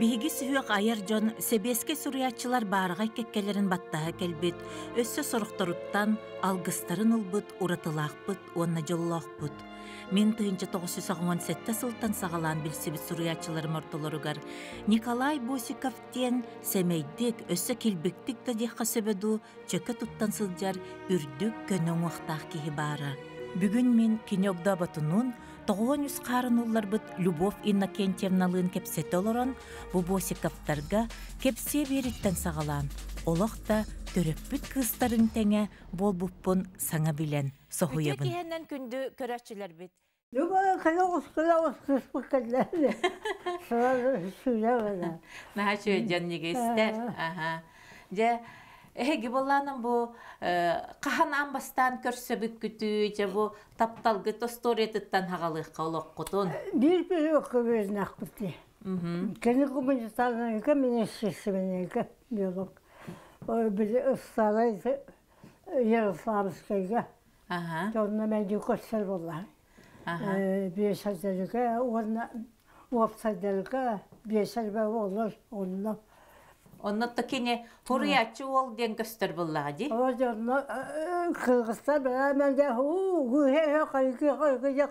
Биһиги сүһүөк айар дьон себеске суруячылар баарыгай кеккелерин баттаһа келбит, өссө сорохторуттан алгыстарын ылбыт, уратылаахпыт, уонна жоллоохпут. Мен 1997 сылтан сагалаан билсибит суруячыларым ортолоругар Николай Босиков тен семейдик, өссө килбиктик да диэхха сөбөдүү чөкө туттан сылдьар үрдүк көнөң уахтаах киһи баара. Бүгүн мен киньогда батунун тоғуон үс қарынулларбыт Любовь Иннокентьевналыын кепсеті олорон, бу Босиковтарга кепсе бериттен сагалаан. Олоқта төрөппүт кыстарын теңе болбуппун саңа билен соһуябын. Үтө киһеннен күндү көрәчилер бит. Любовь кылауыз кыспык келләре. Сылар сүйләбәләр. Наһа сөйдән нигестер. Аха. Же эги болланым бу кахан амбастан көрсөбүк күтүү же бу тапталгы тосторетиттан хагалыкка олоккутун. Bir okuyup nakıttı. Kendi komutanlarına ki ministrisi ki biyolog. O bir ısrarıydı. Yarıslavskaya. Aha. Onunla ben yukarıser vallahi. Bir sadece ona sadece bir sadece olur onunla. Onunla da kine hurriyatçı ol diyen göster bullağı di. O zaman Kırgızistan ben de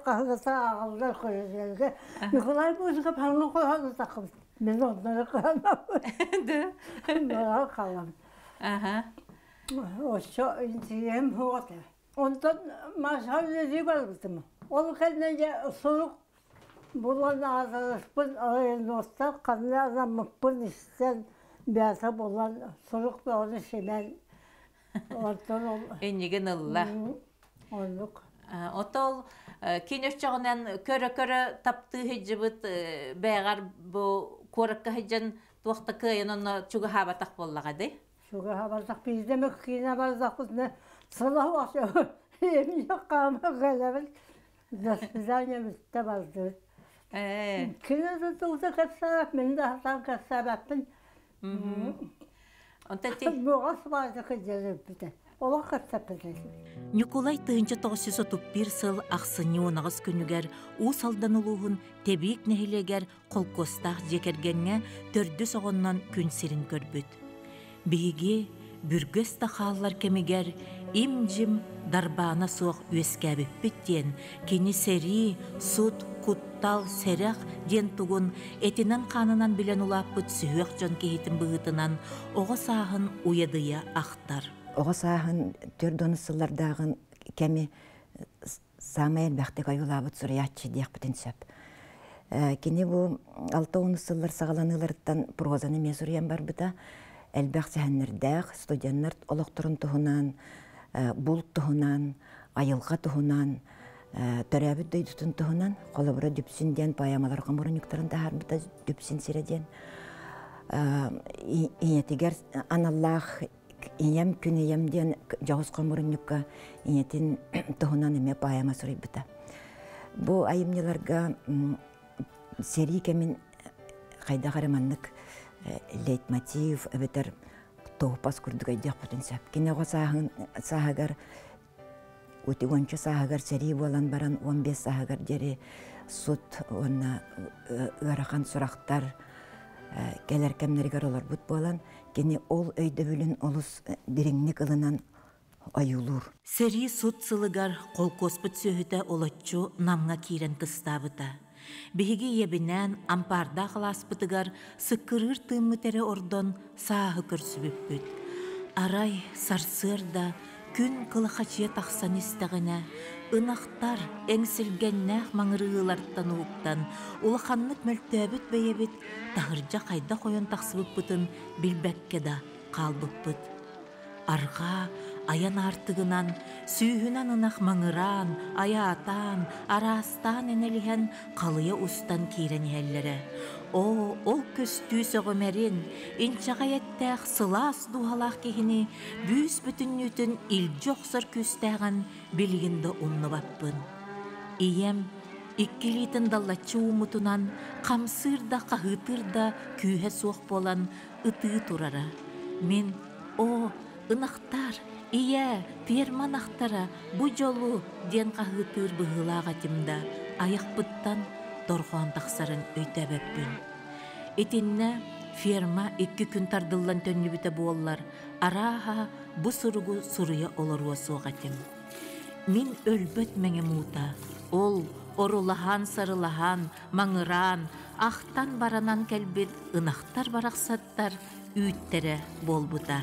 Kırgızistan ağırlar koyuyor. Nikolay Bozkır hangi koyuyor takım. Ben onları kalamam. Onları kalamam. Aha. O çok intiyem hoğda. Ondan maşallah var bizim. Onun kendine soruk bulan ağzınızın ayırmışlar. Kanlı adamın isteyen Biyasa bolan soruk ve onu şeyler ortadan ol. Ennigen Allah. Olduk. Otol kinöççağından köre taptığı hicibit beğer bu korakka hicen tuaqta kıyan onu çuga habatak bollağa de. Çuga habatak bizde mi kıyına barzak ne salah var. Yemin yok kama gelebil. Zazanya müste bazdı. Kıyına da tuğda katsabap, men de hatan katsabapın. Николай 1931 сыл ақсыны онағыз күнігер уыс алданылуғын тебейік нәхілегер қолкостақ жекергенге төрді соғыннан күн сирін көрбіт. Бейге бүргөс тақалар кемігер им-жим дарбана соқ өскәбіп біттен кені сәрі, суд, куттал, сәрәқ ден тұғын әтінен қанынан білен ұлаппыт сүйек жон кейтін бұғытынан оғы сағын уядыя ақтар. Оғы сағын төрдоны сыллардағын кәмі самайын бәқтік айылабыт сұриятчы дейік бітін сөп. Кені бұл 6-10 сыллар сағаланыларыттан прозаны мен сұриян бар бұда әлбәқ сәхінлердәқ студенттер олықтырын тұғынан, бұл тұғынан, айылға тұғынан, Төрәбіт дөйдітін тұғынан, қолыбыры дүпсінден, паямалар қамырын үктарында харбыта дүпсін сиреден. Инетігер аналлах ием күн иемден жауыз қамырын үкка инетін тұғынан еме паяма сұрай бұта. Бұл айымнеларға сери кәмін қайда қараманлық лейтмотив өбетер тоғпас күрдік айдақ бұтын сәп. Кене оға сағығар Утигонча сағығар сәрі болан баран 15 сағығар дері суд онна ғарақан сұрақтар кәлер кәмнергер олар бұт болан, кені ол өйді бүлін олыс диреңнік ылынан айылур. Сәрі суд сылығар қолкоспыт сөйті олатчу намға кейрен кыстабыта. Беге ебінен ампарда қыласпытығар сыққырыр тыммытері ордон сағы көрсібіп бүт. Арай сарсырда күн кылахачия тақсан істіғіне, ынақтар әңсілгеннәқ маңырығыларттан ұлықтан, ұлықанлық мөлтөбіт бәйебіт, тағыржа қайда қойын тақсыбып бұтын білбәкке да қалбып бұт. Арға, аян артығынан, сүйінен ынақ маңыран, аятан, арастан әнеліген қалыя ұстан кейрен әллері. Ол көстүү соғымерин, инчағайеттәқ сылас дуғалақ кехіні бүйіс бүтіннютін ил жоқсыр көстәғін білгінді ұнны баппын. Ием, иккелейтін даллачы умутунан, қамсырда қағытырда күйе соқ болан ұты тұрара. Мен, ынақтар, ие, перман ақтара, бұ жолу ден қағытыр бұғылаға тімді, аяқ бұттан торған тақсарын өйтәбәппін. Etинne firma 2 gün tardıllan tönübüte bollar. Araha bu surugu suruya olaruwa soğatım. Min ölböt menge muta. Ol orulahan sarılahan, mangıran, ahtan baranan kelbit, ınaktar baraqsattar, üyttere bolbuta.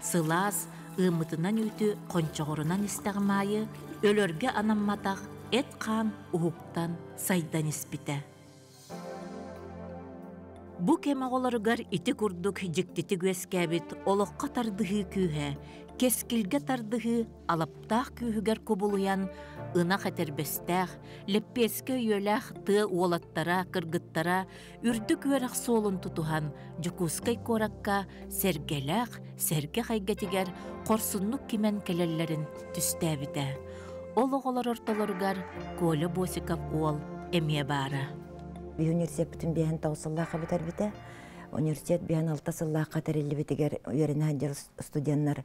Sılas, ımıtınan üytü, konçoğurunan istağmayı, ölörge anammataq, et kan uhuktan saydan ispite. Bu kemagolarıgar iti kurduk jiktiti göskebit, oloqqa tardığı kühe, keskilge tardığı, alaptaq kühüger kubuluyan, ına xeterbestaq, leppeske yölaq tı olattara, kırgıttara, ürdük veraq solun tutuhan, jukuskay korakka, sergelaq, serge xaygetiger, korsunnuk kimen kelellerin tüstebite. Oloğolar ortalarıgar, Kola Bosikov ol, emye bara. Üniversitet bütün bihan tavsallaqa bitar bite. Üniversitet bihan 6 sallaqa tarelli bitiger uyarına hanjar studiyanlar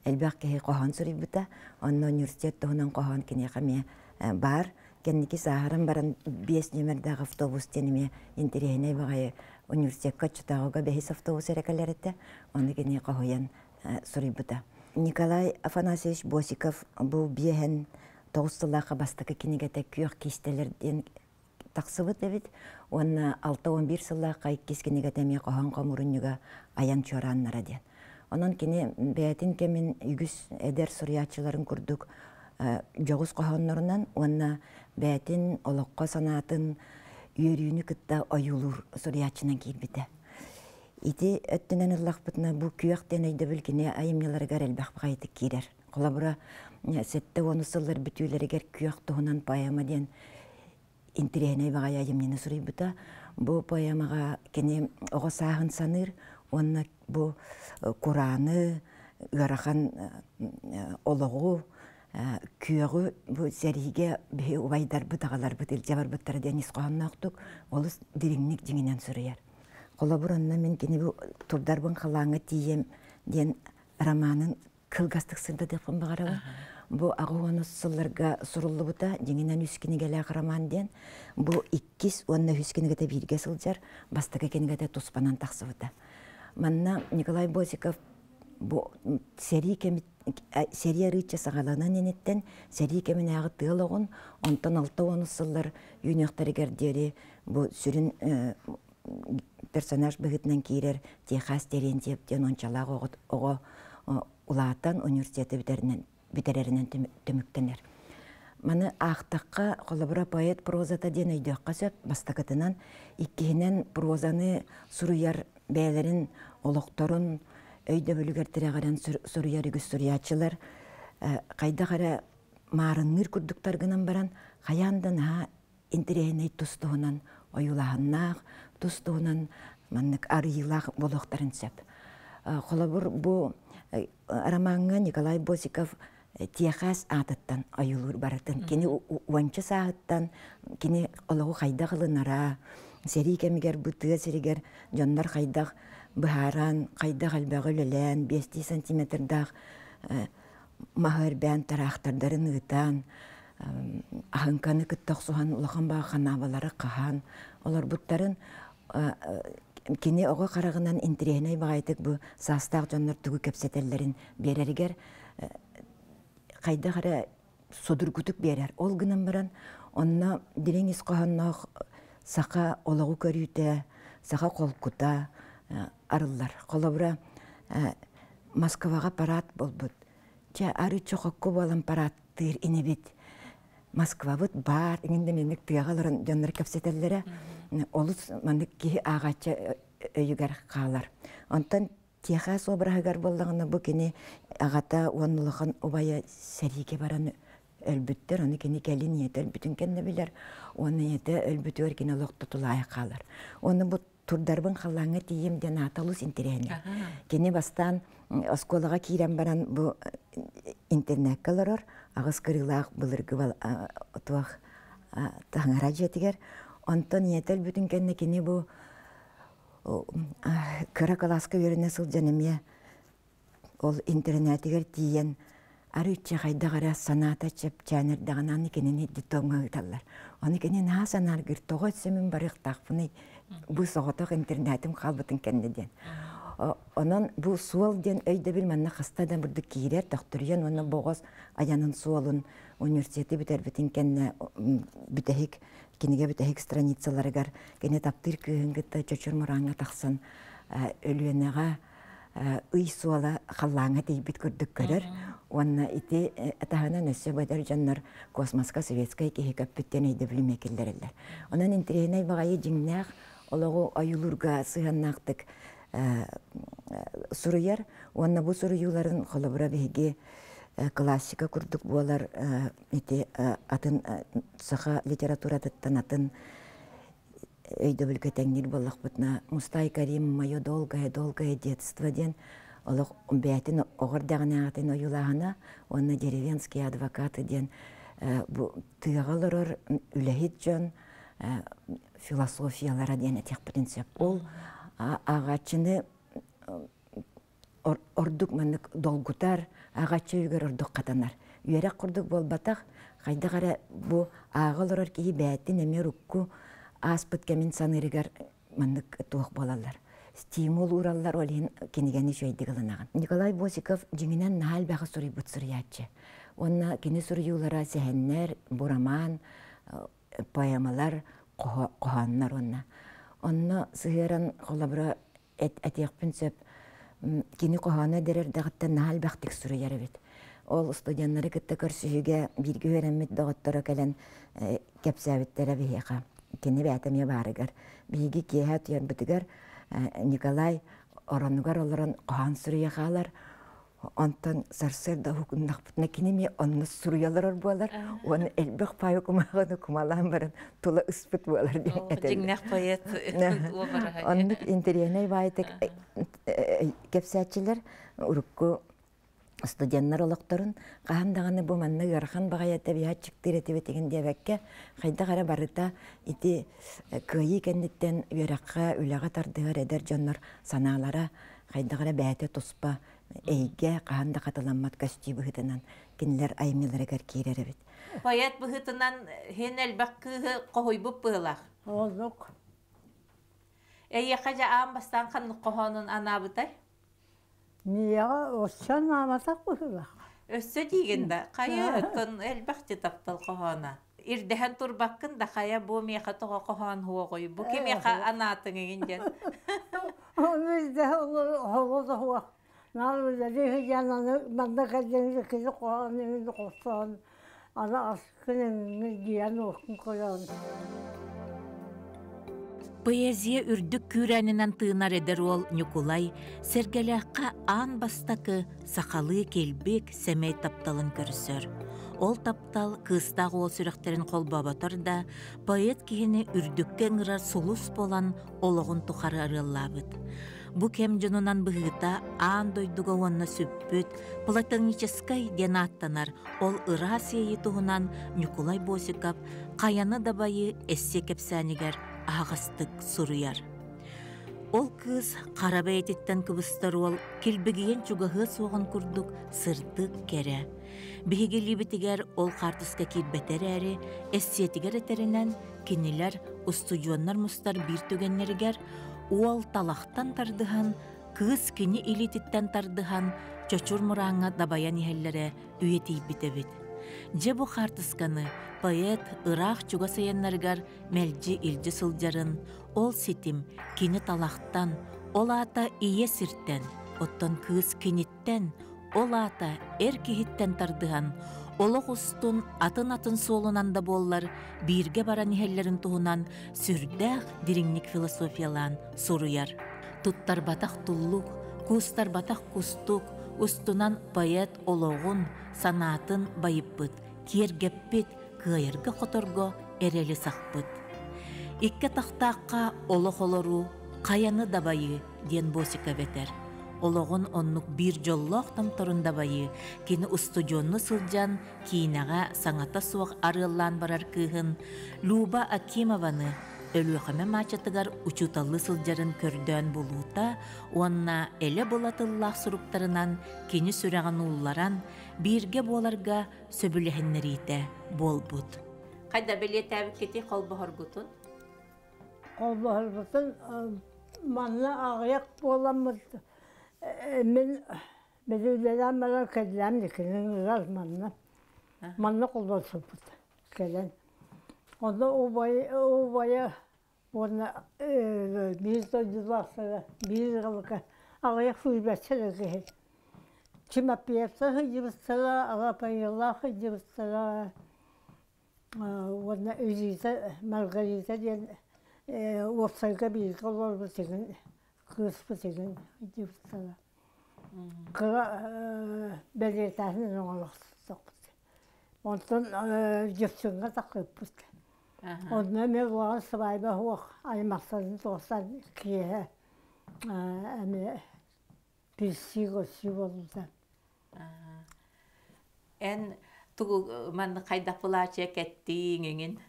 elbaq kehe qohan suri bita. Onna üniversitet tohunan qohan kine qamiya bar. Kenniki saharan baran 5 numarda avtobus tenime interihine bagay üniversitet kaçtağıga behis avtobus erekallerette. Onna kine qohoyan suri bita. Nikolay Afanasьевич Bosikov bu bihan tavsallaqa bastaka kinegete kuyaq kistelerden taqsıbıt evet. Ona 6-11 sıllaqa ikkiskinege temi qohan qomurunnuga ayan çoranlara den. Onun kine beyatin kemin yügüs eder suriyatçıların kurduk joğuz qohanlarından ona beyatin oloqqa sanatın yürüyünü kıtta ayulur suriyatçının kirbite. İti öttünen ıllaqbıtına bu kuyaq deneyde bilkine ayımyaları garelbaq bağaytık kirer. Kolabura sette onu sıllar bütüleri ger kuyaq tohunan payama den interihine bagaya yemnene suribita. Bu poemaga kene oğa sağın sanır, onna bu Kur'an'ı, garahan oloğu, küyöğü bu serige bir uvaydar bıdağalar bıdıl jabar bıttara deniz qoğanna oqtuk, olus dirinlik jinginen suruyar. Kolabur men kene bu turdarbın qalağına tiyem den romanın kılgastık sırda defon bağara. Bu ağuanı sıllarga surullu buta, jinginen üskini gele roman den. Bu ikkis onna üskini de birge sıljar, bastaka kene de tospanan taqsı buta. Manna Nikolay Bosikov bu seriya rıçça sağalanan enetten seri kemin ağı tığılığın ondan altı onu sıllar yünektarı gerderi bu sürün personaj bıgıtnan kirer Texas derin tepten onçalağı oğu ulağıtan üniversiteti bitirerinden tümüktener. Mana ağtaqqa kolabora poet prozata den öydüqqa söp bastakıtınan ikkihinen prozanı suruyar beylerin oloqtorun öйдө bölügertire garan suruyar ügüs suriyatçılar kayda gara marınır kurduktargınan baran hayandan ha interehine tustuğunan oyulağınaq tustuğunan manныk arıyılaq boloqtарын söp. Kolabor bu romanга Nikolay Bosikov Texas atıttan ayılır baratın. Kini uançı sağıttan, kini oluğu kayda kılınara, seri kemiger bıtığı seriger, jonlar kayda bıharan, kayda kalbağı lölen, 5 santimetrdağ mahır ben taraqtardarın ıtan, ahınkanı kıttaq suhan ulağın bağı kanavaları qahan. Olar butların kini oğa qarağından interehine bağaydık bu sastaq jonlar tügü köpsetellerin bereriger, kayda qara sodurgutuk berer. Ol gınan baran, onna direnis qohannaq saqa oloğu körüte, saqa kolkuta arıllar. Kolabura Moskvaga parat bolbut. Ja arı çoqokku bolan parattır inebit. Moskva bit bar, inden enek tıyağaların jonlar köpsetellere olus mandık ki ağaçça öyüger qalar. Ondan Texas obrahıgar bollağına bu kini ağata onuluğun obaya serike baran ölbüttür. Onu kini kelin yeti ölbütün kenne bilir. Onu yeti ölbütür kini loq tutulaya qalar. Onu bu turdarbın qalağına tiyem den atalus interehine. Kini bastan oskolağa kiren baran bu internet kalırır. Ağız kırılaq bılırgı tuaq tağıra jetiger. Ondan yeti ölbütün kenne kini bu kıra kalaska yörüne sılcanımya ol internetiger tiyen арыча хайдагара саната чеп чанер даганы кенени дитонга таллар. Аны кенен ха санар гир того семин барык такпыны бу соготок интернетим калбытын кеннеден. Онон бу суол ден өйдө бил манна хастадан бурду кирер доктурьян оны богос аянын суолун университети битербитин кенне бүтехик киниге бүтехик страницаларыгар кене таптыр кыгынгытта чочурмуранга таксын өлүөнага ый суола халлаңа тийбит көрдүк көрөр. Онна ити атахана нөссө бадар жаннар космоска советская кихикаппиттен өйдө билмекеллерелер. Онан интеренай багайы жиңнах ологу аюлурга сыганнактык суруяр, онна бу суруюларын холобура беге классика курдук болар ити атын саха литература атын өйдө билгетеңнир боллакпытна Мустай Карим «Моё долгое детство» ден олог бәтин огордагына атын оюлагана, онна деревенские адвокаты ден бу тыгалырыр үлехит жон философиялара ден этек принцип ол агачыны ордук маннык долгутар агачы үгөр ордук катанар. Үйерек курдук болбатак кайдагара бу агылырыр кии бәтин эме рукку аспыт кемин санырыгар маннык туох болалар. Стимул ураллар олин кенигени шөйдик ылынаган. Николай Босиков жиңинен нахал бағы сурый бут сурыячы. Онна кені сурыюлара сәхеннер, бураман, поэмалар, коханнар онна. Онна сыгыран холабыра әтеқпін сөп кені кохана дерер дағытта нахал бақтик сурыяры бит. Ол студенттары кітті көрсүйіге бірге өремет дағыттары кәлін кәпсәбіттері бейеқа. Кені бәтіме барыгар. Бейге кейе tuyar бітігер Николай оранугар оларын кохан сурыяқалар. Онтан сарсырда хукундақ бұтына кенеме онны сурыялар болар. Оны әлбіқ пай окумағаны кумалан барын тула ұспыт болар. Жеңнәқ поэт. Онны интереней байтык кепсәтчілер урукку студенттар олықтарын қағандағаны бұл манны ғархан бағая табиғат чықтыр етіп етеген дебәкке қайда қара барыта ити көйі кәндеттен үйераққа үліға тардығар әдер жонлар саналара қайда қара бәйті тұспа әйге қағанда қатыламат көсті бұғытынан кенілер аймелері кәр кейрері бет. Поэт бұғытынан хен әлбәк күйі қойы бұп бұғылақ? Олық. Әйе қажа ағын бастан қанық қоғанын ана бұтай? Нияға осчан намасақ бұғылақ. Өссө дегенде, қайы өттін әлбәқті таптал қоғана. Ирдәһән турбаққын да қая бұ меқа тұға қоған хуа қойы. Бұ ке меқа анатын егенден. Бізде олығы хуа. Нағылы дегі жананы манда қәдеңді кезі қоған емеді қостан. Ана асқының дейін оқын қойған. Поэзия үрдік күрәнінен тыынар едер ол Николай сәргеләққа ан бастақы сақалы келбек сәмей тапталын көрісір. Ол таптал кыстағы ол сүректерін қолбабатыр да поэт кейіні үрдікке ңырар сұлыс болан олығын тұқары арылабыд. Бұ кем жонунан бұғыта ан дойдуға онына сөппіт, платоническай ден аттанар ол ыра сейі тұғынан Николай Босиков қаяны дабайы әссе кепсәнігер ағыстық сұруяр. Ол кыз қарабы әтеттен кыбыстар ол келбігіен чуғығы соғын күрдік сырдық кәрі. Бігігелі бітігер ол қартысқа келбетер әрі, әссетігер әтерінен кенелер устудионнар мұстар бір түгеннергер ол талақтан тардыған, кыз кені илететтен тардыған чочур мұраңа дабаян ихеллері үйетей бітебет. Же бұ қартысқаны поэт ырақ чуға сайыннаргар мәлжі илжі сылжарын, ол сетім кені талақтан, ол ата ие сірттен, оттан кыз кенеттен, ол ата әр кехеттен тардыған, олық ұстын атын солынан да боллар бірге баран ихеллерін туғынан сүрдәқ диріңнік философиялан соруяр. Туттар батақ тұллық, кустар батақ кустық, ұстынан поэт олығын, санатын байыппыт, кергеппіт, кайырғы қоторго әрелі сақпыт. Икке тақтаққа олық олыру, қаяны дабайы ден Босиков етер. Олығын оннық бір жоллоқ тамторында байы, кені устудионны сылжан, кейінаға саңата суақ арылан барар күйін, Люба Акимованы өлüөхеме мачатыгар учуталлы сылжарын көрдөөн булуута, уанна эле болатыллах суруктарынан кини сүрәган улларан бирге боларга сөбүлэхиннерите болбут. Кайда белетәбик кети колбохоргутун? Колбохоргутун манна ағыяк боламыз. Мен белүлелән мала кәділәм декенен раз манна. Манна колбосупут кәлән. Onda obaya ona bir de varsa bir yıllık ağayak fırlatçılığı. Kim piyasa hıcırsala, Arapayla hıcırsala, ona üzüze Margarita diyen ortaya bir kolor bu senin, kız bu senin hıcırsala. Kıra belirtinin olarak ondan cüpsünge takıp bu. Ondan ben var sahibi hoş aymaksadın dostlar ki ama bir sigorta oldu. En tu man kayda pula çekettiğin engin.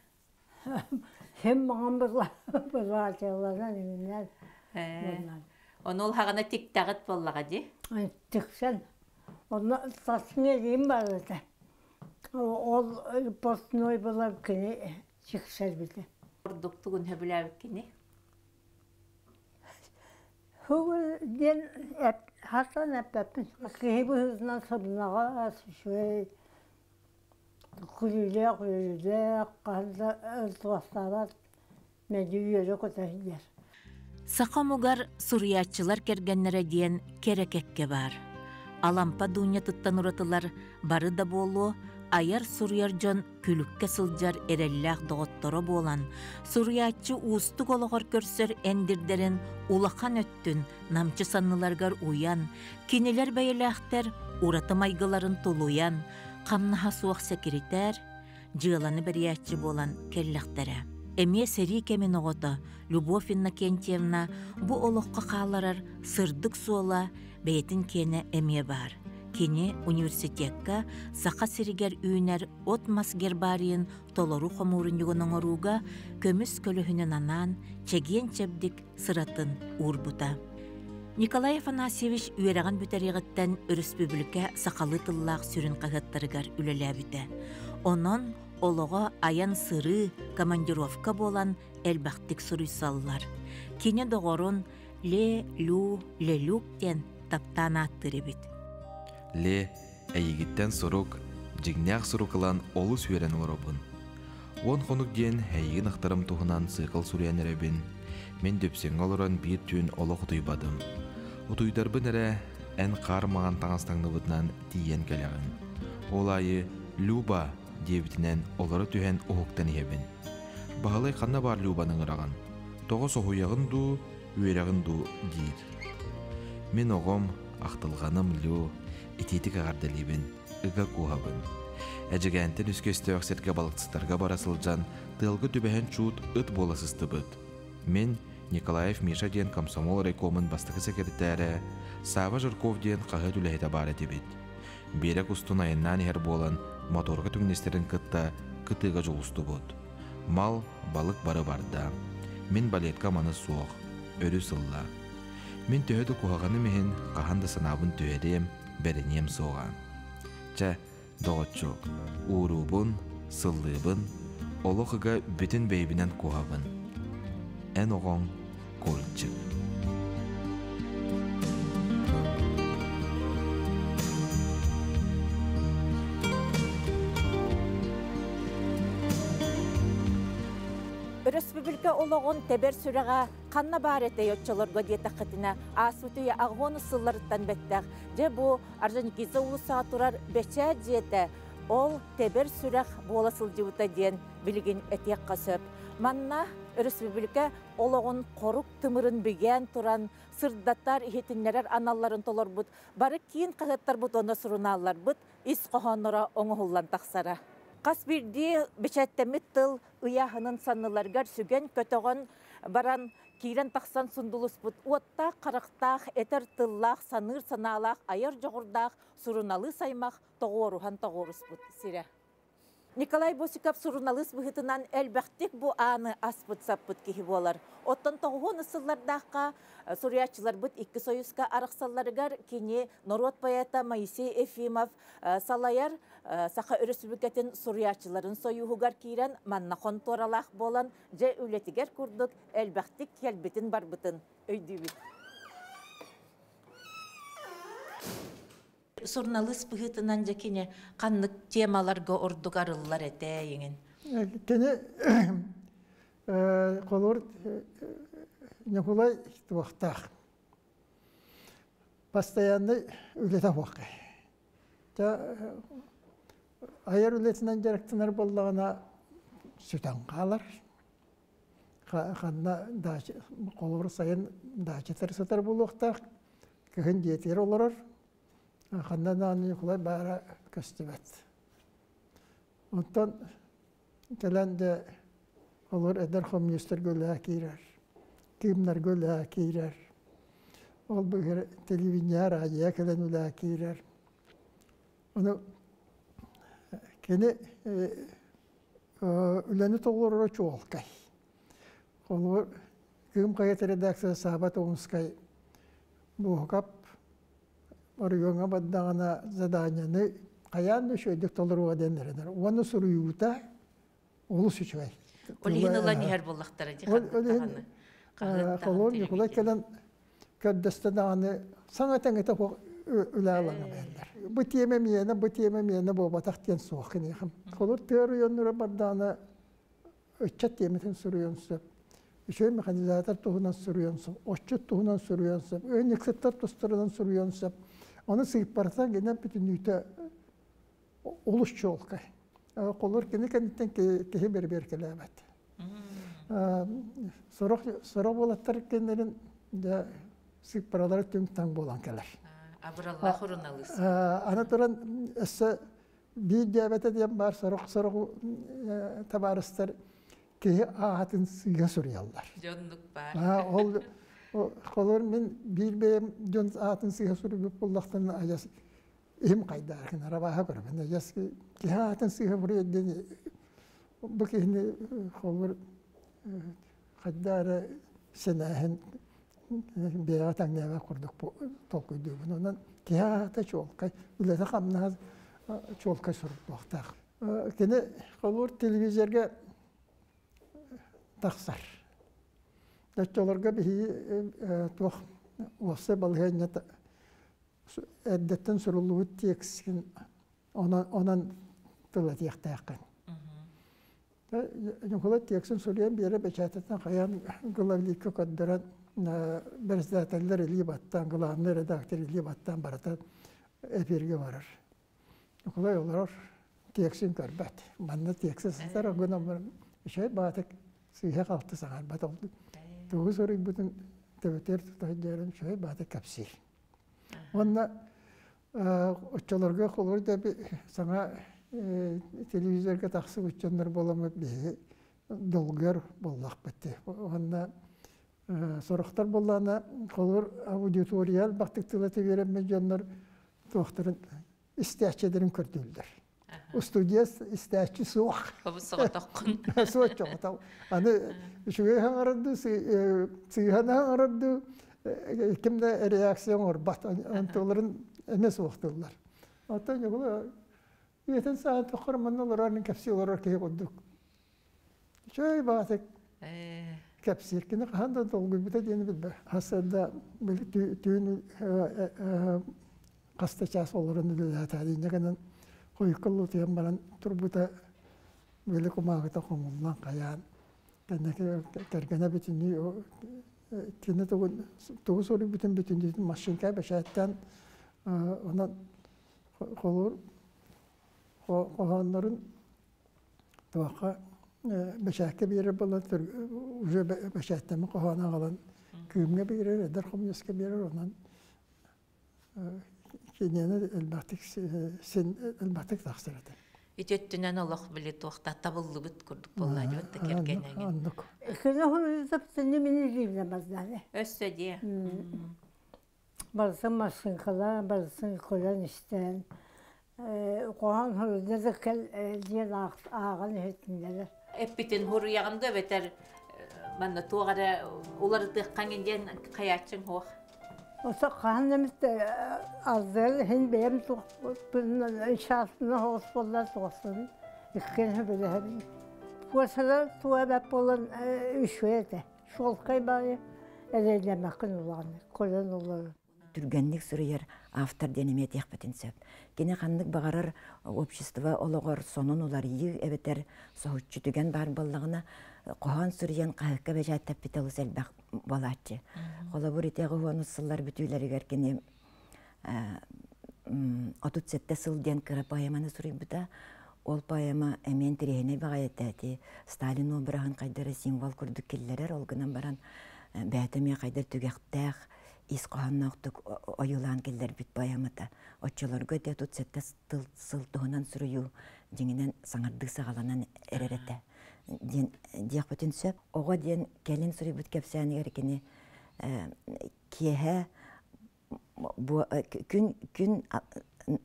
Hem bana pula çekerler enginler. Onul hagana tik tagat bollagadı. Tiksen. Ondan saçını diyeyim bari de. O postnoy bular ki çıkışır bir de. Orduktuğun hebüler kini. Hıvı den hasan yaptım. Ki bu hızla sabınağa şöyle kulüle kaldı tuvastalar mecbur kotarlar. Sakamugar suriyatçılar kergenlere diyen kerekekke var. Alampa dunya tuttan uratılar barı da bolu, ayar suriyarcan külükke sılcar erellak doğuttara bolan, suriyatçı uustuk olağır körsör endirderin ulakan öttün, namçı sanılargar uyan, kiniler beyelakter uratı maygıların tuluyan, kamnaha suak sekiriter, cığalanı beriyatçı bolan kellaktere. Emye seri kemin oğuta, Любовь Иннокентьевна bu oloqqa qalarar sırdık suola beytin kene emye bar. Kene universitetka saqa siriger üner otmas gerbariyin toloru xomurun yugunun oruga kömüs kölühünün anan çegien çebdik sıratın urbuta. Nikolay Afanasyevich üyeragan büteriğitten Örüsbübülüke saqalı tıllaq sürün qahıttırıgar ülelebüte. Onun oloğa ayan sırı komandirovka bolan elbaqtik suruysallar. Kine doğorun le, lu, leluk den taptan attırı bit. Le, eyigitten soruk, jigneaq surukılan olu süren orobun. On konuk den heyigin aqtarım tuğunan sığıl süren erebin, men döpsen oluran bir tün oloq duybadım. Utuydarbın ere en qarmağan tağıstanlıbıdnan diyen keleğin. Olayı Luba debitinen oları tühen oğuktan ihebin. Bahalay qanna bar Luba'nın ırağın. Toğı soğuyağın du, üyerağın du deyir. Men oğum aqtılğanım Lu, itetik ağardalibin, ıga kuhabın. Ejegenten üskestöğ serge balıqsızlarga barasılcan, tılgı tübehen çut ıt bolasızdı bıt. Men Nikolayev Misha diyen komsomol raykomun bastıqı sekretari, Sava Jurkov diyen qağı tülehete bar etibit. Berek ustun ayından her bolan motorga tügnesterin kıtta kıtıga jolustu bud. Mal, balık barı barda. Min baletka manı soğuk, ölü sılla. Min töhödü kuhağını mihin qahanda sanabın töhedem, bereniyem soğan. Çä, doğutçuk, uğrubun, sıllыбын, oluqıga bütün beybinen kuhabın. En oğun kolçık. Республика олоғын тәбер сүрәға қанна бар әті йотчаларға дейті қытына асутыя ағуаны сылларыттан бәттәқ. Же бұ Аржаникиза ұлыса тұрар бәчә дейті ол тәбер сүрәқ бола сылжыуыта дейін білген әтек қасып. Манна Республика олоғын қорук тымырын біген тұран сырдаттар ихетіннерер аналарын толар бұд. Бары кейін қағыттар бұд оны сұруналар бұд, ис қоғаныра оңығылан тақсара. Қас бірде бечәттемі тыл ұяғының саныларғар сүген көтіғын баран кейрен тақсан сұндылыс бұд. Уаттақ, қарықтақ, әтір тыллақ, саныр саналақ, айыр жоғырдақ, сұрыналы саймақ, тоғуарухан тоғырыс бұд. Сире. Николай Босиков сурналыс бұғытынан әлбәқтік бұ аны аспыт-саппыт кехі болар. Оттан тоғуын ысыллардаққа суриятчылар бұд 2 союзға арықсалларығар кене Норот поэта Моисей Ефимов салаяр Саха Республикатын суриятчыларын союғығар кейрен маннахон торалақ болан жа үлетігер күрдік әлбәқтік келбетін бар бұтын өйдібіт. Сурналыс бұғытынан жекене қанлық темаларға ордық арылылар әті еңін? Кені қолыр некулай туақтақ. Постоянный үлеті уақы. Айыр үлетінен жарықтынар болдағына сүтан қалар. Қанна қолыр сайын дачетер сатар бұл уақтақ. Кігін жетер оларар. Қандан аны Николай бара көстібет. Онтан келенде олар әдер коммунистер көлі кейрер, кимнер көлі кейрер. Ол бұғыр телевизия, радио келен өлі кейрер. Оны кені үләні тоғылыры чуалқай. Олар кім қайет редакция сабат оңыскай бұғып Орыгонга баддағана заданияны қаянды шөйдік толыруға денлерінер. Оны сұруюта олы сүчуай. Олығыныла нехер боллақтары дегені? Қолуын Николай келен көрдістадағаны саңа тәңеті үлі алаңа бәйіндер. Бұ теме мені бұл батақтен суақын еқім. Қолуыр төр үйонлары баддағана өтчат теметін сұруйонсып. Үшөй механизатор туғынан сұруйонсып, отчет туғынан сұруйонсып, өйнексеттар тұстарынан сұруйонсып. Оны сығып барсан, генен бүтін үйті олыс жолқай. Қолыр кені кәнеттен кеге бер-бер келі әбәт. Сұрақ болаттар кенерін сығып баралары түн таң болан келер. Абыралла құрыналыс. Ана тұран өсі бей диабеті дем бар, сұрақ табарыстар кеге ағатын сыйға сұриялар. Жондық бар. Қолыр мен білбейім жон атын сыйға сүріп болдақтан аяс ем қайдарғын арабаға көріп. Аяс ке атын сыйға бұры едден бұл кейіне қолыр қайдары сенәхін бейға таңнеға құрдық толқойдығын. Онан ке аты чолқай, үлеті қамнағыз чолқай сүріп болдақ. Кені қолыр телевизорға тақсар. Дәттоларға бейі туақ осы балғайына әддеттен сұрылуы текісін онан тұлы тияқтаяққан. Николай текісін сұрайын бері бәчәтеттен қаян ғылавликі көддірін біріздәтелер елі баттан, ғылавны редактор елі баттан баратан әперге барыр. Николай олар текісін көрбәт. Манна текісі сыздар оғынан барым. Үшай батық сүйе қалты сағар бат олды. Тоғыз орыг бұтын тәбетер тұтайдарын шөй баты кәпсир. Онна ұтчаларға қолыр да саңа телевизорға тақсы ұтчандар боламы бейі долгар боллақ бітті. Онна сұрақтар боллағына қолыр аудиториял бақтықтылаты веремме жандар тоқтарын істәтчедерін көрділдір. Студия істәтчі суақ. Қобысыға тоққын. Суақ жоғытау. Аны үшіге хаңарады, сыйхана хаңарады, кімді реакция орбат. Антоларын әмес уақтылар. Ата неғылы, етін сағын тоқырман оларының кәпсі олар кей қоддық. Шөй бағатық кәпсі еркені қағанда долғы бұта дені білбі. Асырда түйін қаста час оларын үлі Қойқылы түйен баран тұрбыта бөлі құмағыта қомылынан қаян. Кәргені бүтінді, кені тұғыз оры бүтінді машинка бәшәттен онан қолыр қоғанларын туаққа бәшәкке берер болан, уже бәшәттемі қоғана қалан күйімге берер, әдір құмеске берер, онан Кенені әлбәттік тақсырады. Үтеттінен олық білі туақта табылы бұт күрдік болады өтті кергенен. Кені ғылызып сені мені жейбіне баздады. Өсті де. Барсын машинқала, барсын қолан іштен. Qoğan hırda da kel diyen ağın etsinler. Эппитин хуруягында бетер манна тугара улары тыккан ген каячың хуак. Osa kanımız azdır, hem benim bunun şansını hoşbollar olsun. İkken böyle hem. Mesela tuvalet olan üşüyede. Şol kaybağıyı eleylemekin olan, koyan olur. Түргенник сүрüyer автор денеме тяхпатын сөп. Кене ханнык багарар общество ологор сонун улар йы эбетер соһуччу түген бар боллыгына кохан сүрüyen кайыкка бежат таппиталы селбак балачы. Кола бу ретеги хонуссылар бүтүләригер кене 37 сыл ден кыра поэманы сүрüйбүта. Ол поэма эмен тирехине багаятати Сталин обрагын кайдары символ курдук келлерер олгынан баран бәтеме кайдар түгәктәх ис каһаннактык оюлан келлер бит поэмата. Оччолорго да тут сетте сыл туһунан сүрüю диңинен саңардык сагаланан эререте. Диякпытын сөп, ого ден келин сүрüбүт кепсәнигер кене киһе күн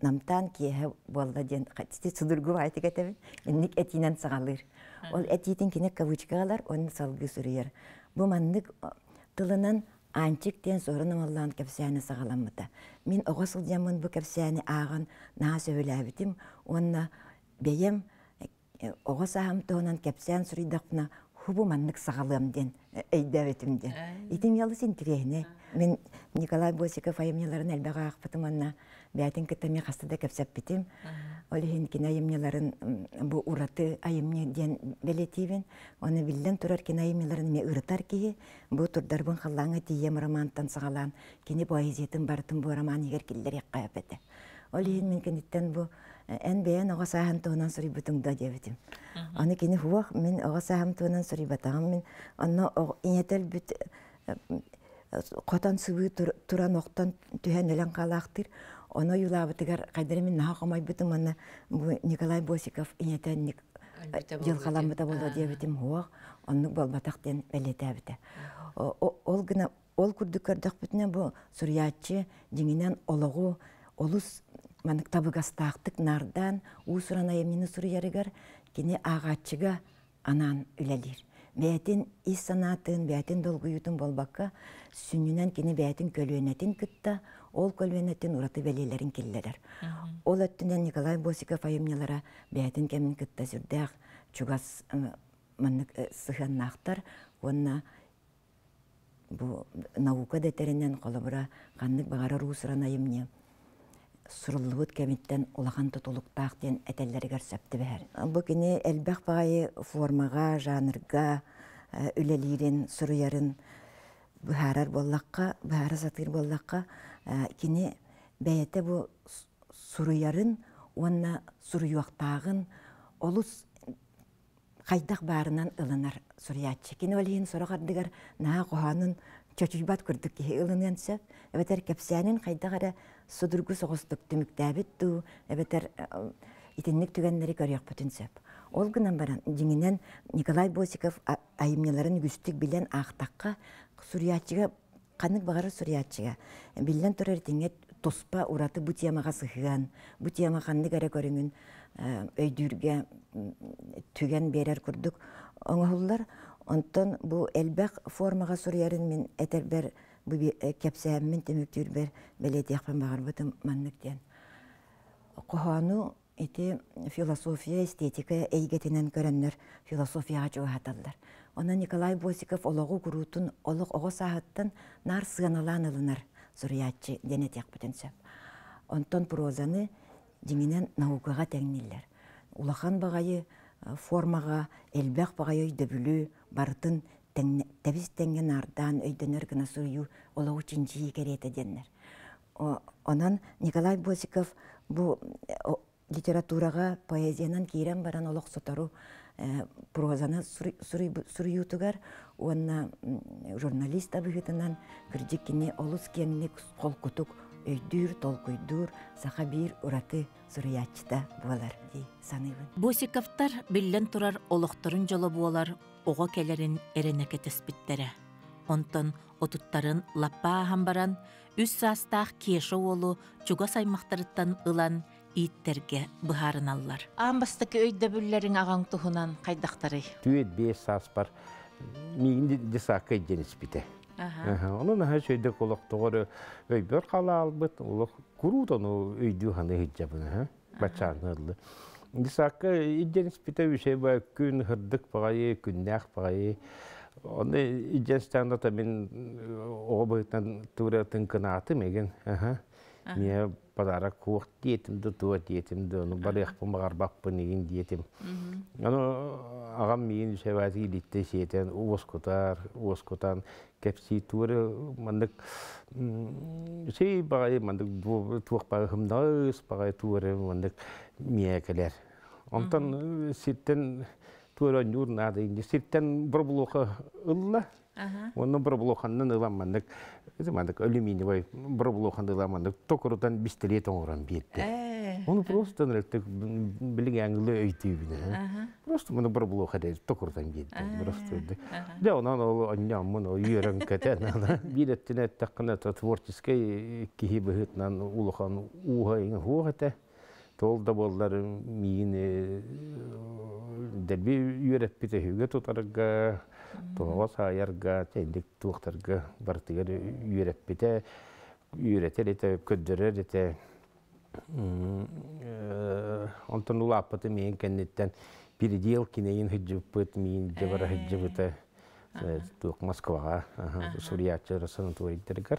намтан киһе болла ден катсты судургу айтып кетебин. Ник этинен сагалыр. Ол этитин кине кавычкалар он салгы сүрüер. Бу маннык тылынан анчиктен сорын аллан кепсәне сагаламыта. Мин огасыл ямын бу кепсәне аган на сөйләбитим. Онна беем огасам тонан кепсән сүридакна хубу маннык сагалам ден әйдәветимден. Итим ялы син тирехне. Мен Николай Босиков аемнеларын әлбәгә акпытым анна. Бәтин китеме хастада кепсәп битим. Олихин кинаемнеларын бу ураты аемне ден белетивен. Оны билден турар кинаемнеларын ме ырытар ки бу турдарбын халлаңа тием романтан сагалан. Кини поэзиятын бартын бу роман егер киллер яккаяпете. Олихин мен киниттен бу en beğen oğa sahan toğunan suri bütün da diyebilirim. Onu kini huak min oğa sahan toğunan suri batağım min onu inetel büt kotan sıvı turan oktan tühen ölen kalaktır. Onu yulabıtıgar kaydırı min naha komay bütün onu bu Nikolay Bosikov inetel yıl kalanmıda bolda diyebilirim huak. Onu bol batakten belete bite. Ol kurduk kırdık bütüne bu suriyatçı dinginen oluğu olus Манık tabıgastağıtık nardan, usurana yemini suruyarıgar, kini ağaççıga anan ülelir. Beytin is sanatın, beytin dolguyutun bolbakka, sünnünen kini beytin kölüyenetin kıtta, ol kölüyenetin uratı velilerin killeler. Ol öttünden Nikolay Bosikov ayımyalara beytin kemin kıtta sürdüğü çugas manık sıhannağıttar, onna bu nauka deterinden kolabıra kanlık bağarar usurana yemini. Surulluğut kemitten ulağan tutuluktağ den etellerger söptü beher. Bu kini elbaq bağayı formaga, janrga, ülelirin, suruyarın buharar bollakka, buhara satır bollakka kini beyete bu suruyarın, onna suruyuaqtağın olus kaydaq barınan ılınar suruyatçı. Kini olihin soruqardıgar nağa qoğanın çöçübat kurduk ki ılınan söp. Ebeter kepsənin kaydaqara sudurgu soğustuk tümüktäbit du. Ebeter itinlik tügenleri görüyaq bütün söp. Ol gınan baran dinginen Nikolay Bosikov ayımnyaların güstük bilen ağtaqqa suriyatçıga, kanık bağırı suriyatçıga. Bilen turar tinget tospa uratı bu tiyamağa sıhıgan, bu tiyama kanlık ara görünün öydürge tügen berer kurduk. Oğullar ondan bu elbaq formaga suriyarın min eterber bu kepsəmin tümüktürber belediye yapan bağırbatım manlıkten. Qohanu iti filosofiya, estetika eygetinden görenler filosofiyaga çoğu hatallar. Ona Nikolay Bosikov oloğu kurutun, oloğ oğu sahattan nar sığanalan ılınar suriyatçı denet yakbıtın söp. Ondan prozanı dinginen naukaga tegniller. Ulağan bağayı formaga, elbaq bağayı öydöbülü, barıtın tebiz tengen ardan öydönör gına suyu oloğu çinciyi kerete edenler. Onan Nikolay Bosikov bu literaturaga, poeziyanan kiren baran oloq sotoru prozana suruyutugar, ona jurnalist abıgıtınan kırcıkini olus kenlik kolkutuk öydür, tolkuydur, sağa bir uratı suruyatçıda bolar diye sanıyorum. Bosikovtar billen turar oloqtarın jolu bolar, oğa kelerin ereneke tespittere. Onton otuttарын lappa hambaran, üs sastaq keşe olu çuga saymaqtarıttan ılan ииттерге быһаарыналлар. Аамбастыки өйдө бүллерин агаң туһунан кайдактары. Түйет 5 саас бар. Миин дисакка иденис бите. Onun her şeyde kolak doğru öybör kala albıt ulak kurut onu öydü hanı hicabını başarılı. Disakka ideniz bite bir şey var gün hırdık payı günler payı. Onu idenisten de tabii o boyuttan tuğratın kanatı megen. Niye padara kuak diyetim de tuğ diyetim de onu bari yapım var bakpın egin diyetim. Onu ağam miyin şey var litte şeyden uoskotan kepsi tuğra mandık şey bari mandık tuğ bari hımdağız bari tuğra mandık miyekeler. Ondan sitten tuğra nyur nada indi sitten berbloka illa. Onu berblokandan ılan mandık. Mandık alümini var berblokandan ılan mandık tokurudan bistelet oğran birdi. Onu просто нравится билингли öйтübüne. Просто bunu berbloka değil tokurudan birdi. Просто да он аннамын o yürен keten. Bir ettine takına tворческий kihibetnan uluhan uha huhate. Tolda bollar miyin derbi yürep bite hüge tutarga toğa sayarga tendik tuğtarga bartigar yürep bite yüreter ete ködderer ete ondan ulapatı miyin kennetten bir yıl kineyin hıcıpıt miyin cebara hıcıpıta tuğ Moskva'a Suriyatçı rasını tuğittirgar.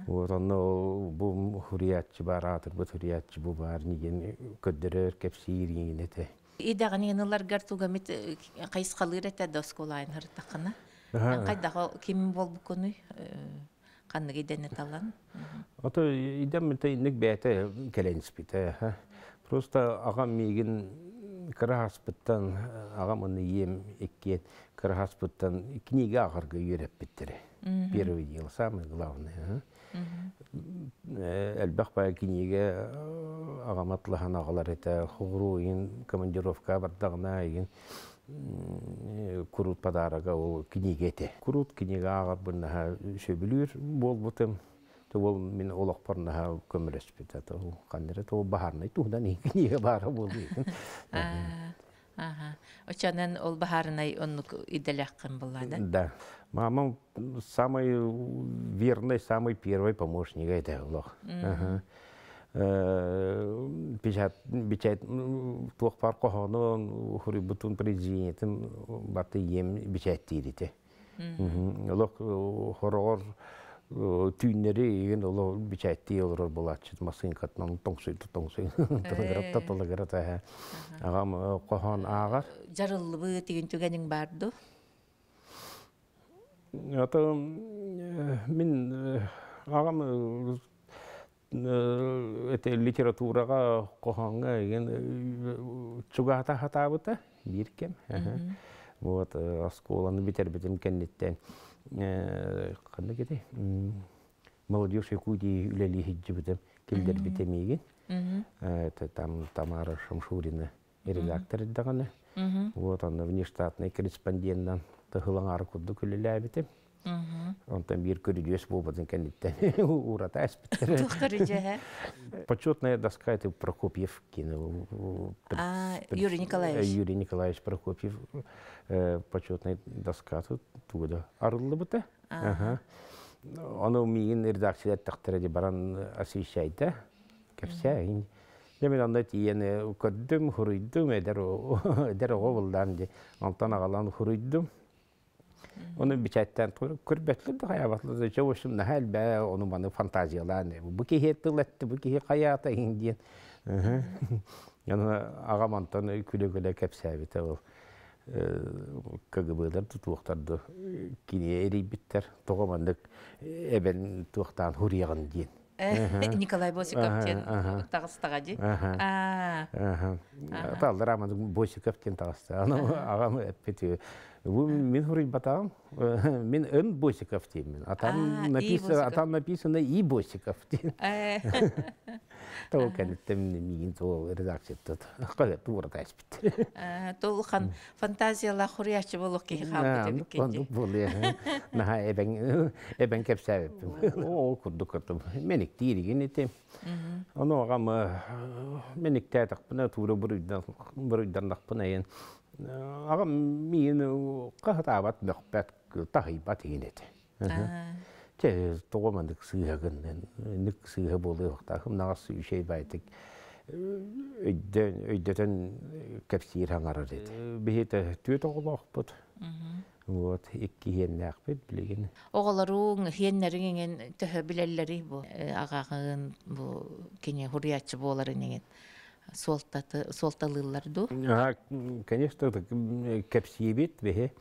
Onu bu huriyatçı baratır, bu huriyatçı bu var niye ködderer kepsir yine de. İdağın yanılar gartugamit kayıs kalır ete doskolayın hırtakına. Kaydağı kim bol bu konu kanı gidenet alan. Ata idem müteyinik bete keleniz bite. Prosta ağam migin karahaspıttan ağam onu yem ekket karahaspıttan kniga ağırga yürep bittere. Первый дел, самое главное. Әлбәқ бай кенеге ағаматлыған ағалар еті құғыруын командировка бардағына еген күрут падараға ол кенеге еті. Күрут кенеге ағар бұннаға сөбілер бол бұтым. Ол мен олақ барнаға көмірес бет. Қандыры ол бағарнай туғдан кенеге бары болды еген. Очанан ол бахарынай оннук иделяққын болады? Да. Мама самый верный, самый первый помощник это лох. Бичат тух пар кохоно хури бутун президентим баты ем бичат тирите. Лох хорор түйнері еген олар бичатти олар болатчы масын катнан тоңсой таңгырапта толагырата агам кохон агар жарылыбы деген түгенің барды. Ата мен агам это литературага кохонга еген чугата хатабыта биркем. Вот осколаны битербетим кеннеттен қандай кете молодежь якутии үлели хиджибетем келдер битемеген Тамара Шамшурина редактор даганы вот она внештатный корреспонденттан тыгылаңар кудду күлелә битем онтан бир көрүдөс болбадын кеннеттен урата аспиттер почетная доска это Прокопьев кино Юрий Николаевич Прокопьев почетная доска тут туда арылы быта аны миин редакциялар тактырды баран освещайда кепсәин мен анда тиене көддүм хурыйдым эдер оголдан ди антан агалан хурыйдым onu biçetten kürbetli de hayatlı çalışım ne hal be onu bana fantaziyalar ne bu ki hetletti bu ki hayata indiyen yani ağamantan küle kepsebite o KGB'ler tutuklardı kiniye eri bitter toğamandık eben tuğtan huriyan diyen Nikolay Bosikov diyen tağıstağacı. Taldır ama Bosikov diyen tağıstı. Ağam epeti Bu min hurry batağım. Min ön Bosikov diyeyim. Atam написано и Bosikov diyeyim. Tol kenettem migin tol redakçiydi. Qayat doğru da espit. Толхан фантазияла хурячы болук ки хабы Kondu buluyor. Naha eben kepsebep. O kurduk. Menik diyirgin etim. Onu ağam menik tätak buna tuğra buruydan laqpına yen. Ağam migin qahtabat naqbat tahibat enet. Те тоомандык сыягын ник сыга болуп тахым нагасы şey baytık öydeten kapsir hangarır dedi. Bihete tüt oğlaqpıt. Вот ikki hennaqpıt bilgin. Oğlarың хеннерин төһө билелleri bu агагын bu кене хурьятчы боларын деген солталылар ду. Конечно, kapsibit bihe.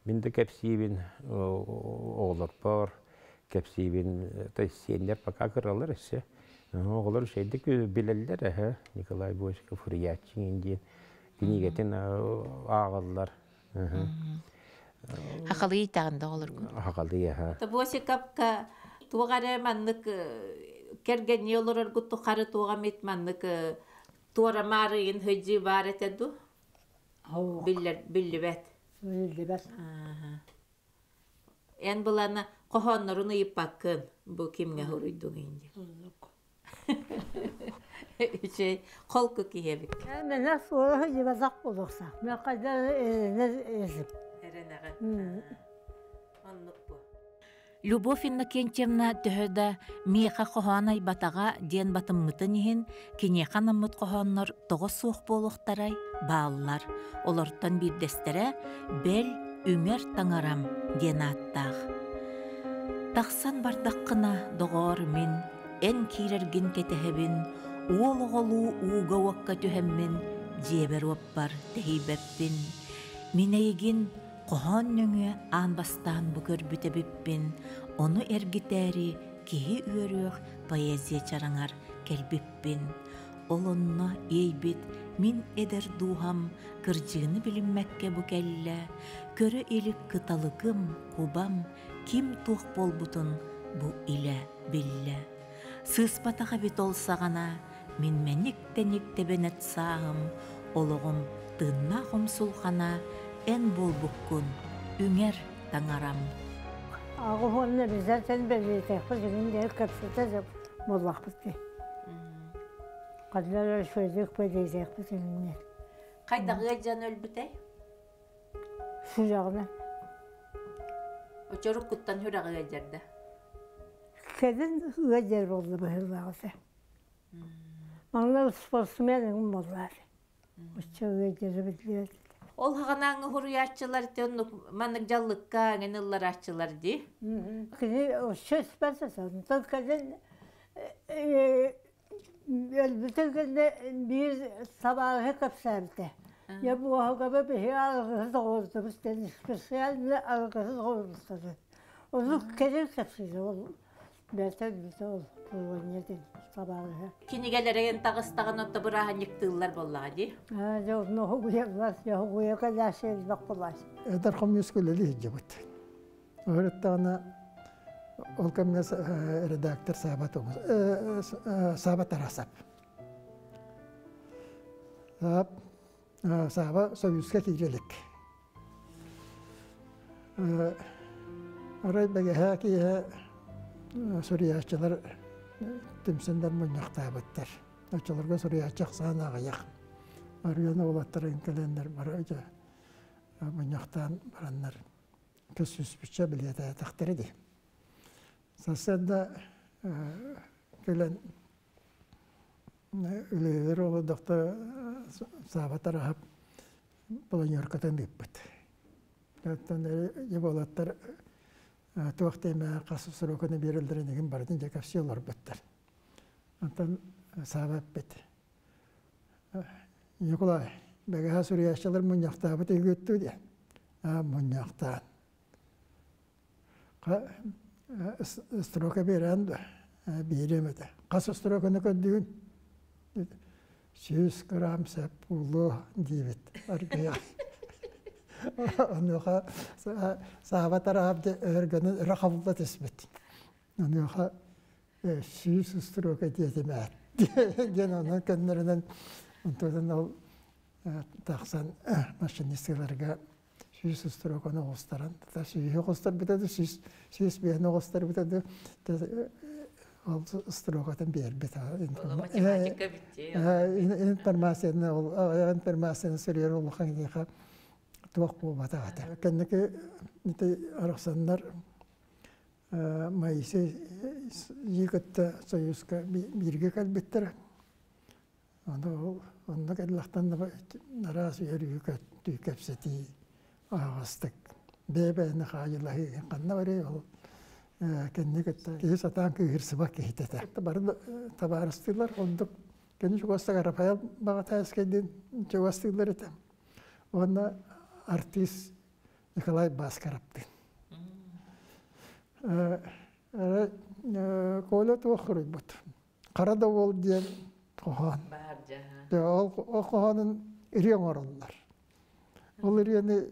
Min de kapsibin oğlar var. Kapsibin taysiyenler pakakırlar ise. Oğlar şeydik bileller ha. Nikolay Boyskov Hurriyatçı indiğin. Günigetin ağallar. Haqalı itağında olur. Haqalı ya ha. Boyskopka tuğara manlık kergen yollar guttu qarı tuğa metmanlık tuğra marıyın hıcı baret edu. Billibet. Billibet. En bulana qohonlarını yiyip bakın. Bu kimge huruyduğun indi. Kolku kiyebik. Ben nasıl olur yivazak olursa. Ne kadar ezip. Любовь Иннокентьевна төһөдө миэха қохонай батаға диэн батыммытын иһин кинеқанаммыт қохоннор тоғыз суох болуқтарай бааллар. Олортон бирдестере бел үмер таңарам диэн аттаах. Тахсан бардаққына доғор мин эн кирергин кетеһебин уологолу ууга уакка түһэммин диэбер уаппар тэһибеппин. Минейгин Qohon nöngü anbastan bu körbütebipпин, onu ergiteri kihi üörüөх poeziya çaraŋar kelbipпин. Olonna eybit min eder duham kırcığını bilinmekke bu kelle, körü elik kıtalıgım, kubam, kim tuh bolbutun bu ile bille. Sıspatağa bit olsağana, min menik tenik tebenet sağım, oluğum tığnağım sulxana, en bolbukkun, ünger taŋaram. Ağuhonne bize sen belirtek, kızının der kapsıta mollak bitti. Kadınlar şöyle koyacak bu seninle. Kaydağı can ölbütey? Sıcağına. O çoruk kuttan hürağı ecerdi. Kedin öcer oldu bu hırlağısı. Bana ısparsımeyelim mollar. O çok öceri biliyor. Ol hağanağı hurriyatçılar ite manık jallıkka genillar aççılar di. Kini o söz basasın. Tadkadın bütün günde bir sabahı kapsardı. Ya bu hagaba bir algısız oldu. Biz de spesiyel algısız oldu. Onu kedin kapsıydı. Belki bir oldu. Bu neydi sabahı. Kinigelere en tağıstağın otta bırahan yıktığılar bollağı di. Yok ne huyaklar ya huyaklar şey baktılar. Eder komünist kuleli hicabet. Öğretmene olkamız redaktör sahabat arasap. Sahabat Sovyetske kicelik. Orayı bege ki Suriyaçılar timsenden munyaqtabatlar. Açılarga Suriyaçaq sanağa yaq. Arıyana olatların kelenler var öyle. Munyaqtan baranlar. Kösüs bütçe biliyete takdir edi. Sasında gelen ülkeler oladıkta sahabatlar ahap bulan yorkatan bipbet. Zaten yabalatlar tuvaktayma qası sürokunu berildiğine bardın jakafsiyolar bittir. Zaten sahabat bit. Yokulay, bagaha Suriyaçılar munyaqtabı tegöttü diye. Munyaqtan. Stroka beren de biremedi. Qası strokunu köndüğün 100 gram sep ulu diyet. Arkaya. Onunla sahabat arabda örgünün rakabında tesbit. Onunla süs ustroka diyemeyen. Gen onun kendilerinin ondan o taksan maşinistlerge süs ustrokonu gösteren. Da süs göster bir de süs bir ne göster bir de Strokatan bir bit. Matematika bitti. Informasyonu söylüyor olmak diye tuğuk bu batağıda. Kendiki nite arasınlar Mayıs'ı yıkıttı Soyuzka birge kalbettir. Onda kellahtan da naraz yürüyük tükepseti ağastık. Bebeni hayırlahi kanna var ya kendiki ki satan ki hırsıbak kehitete. Tabarıstılar onduk. Kendi çuğasta garapayal bağatayız kendin çuğastılar etem. Onda artist Nikolay Baskaraptı. Kola tuğukhuru but. Karada ol diyen kohan. O kohanın iriyen orallar. Ol iriyeni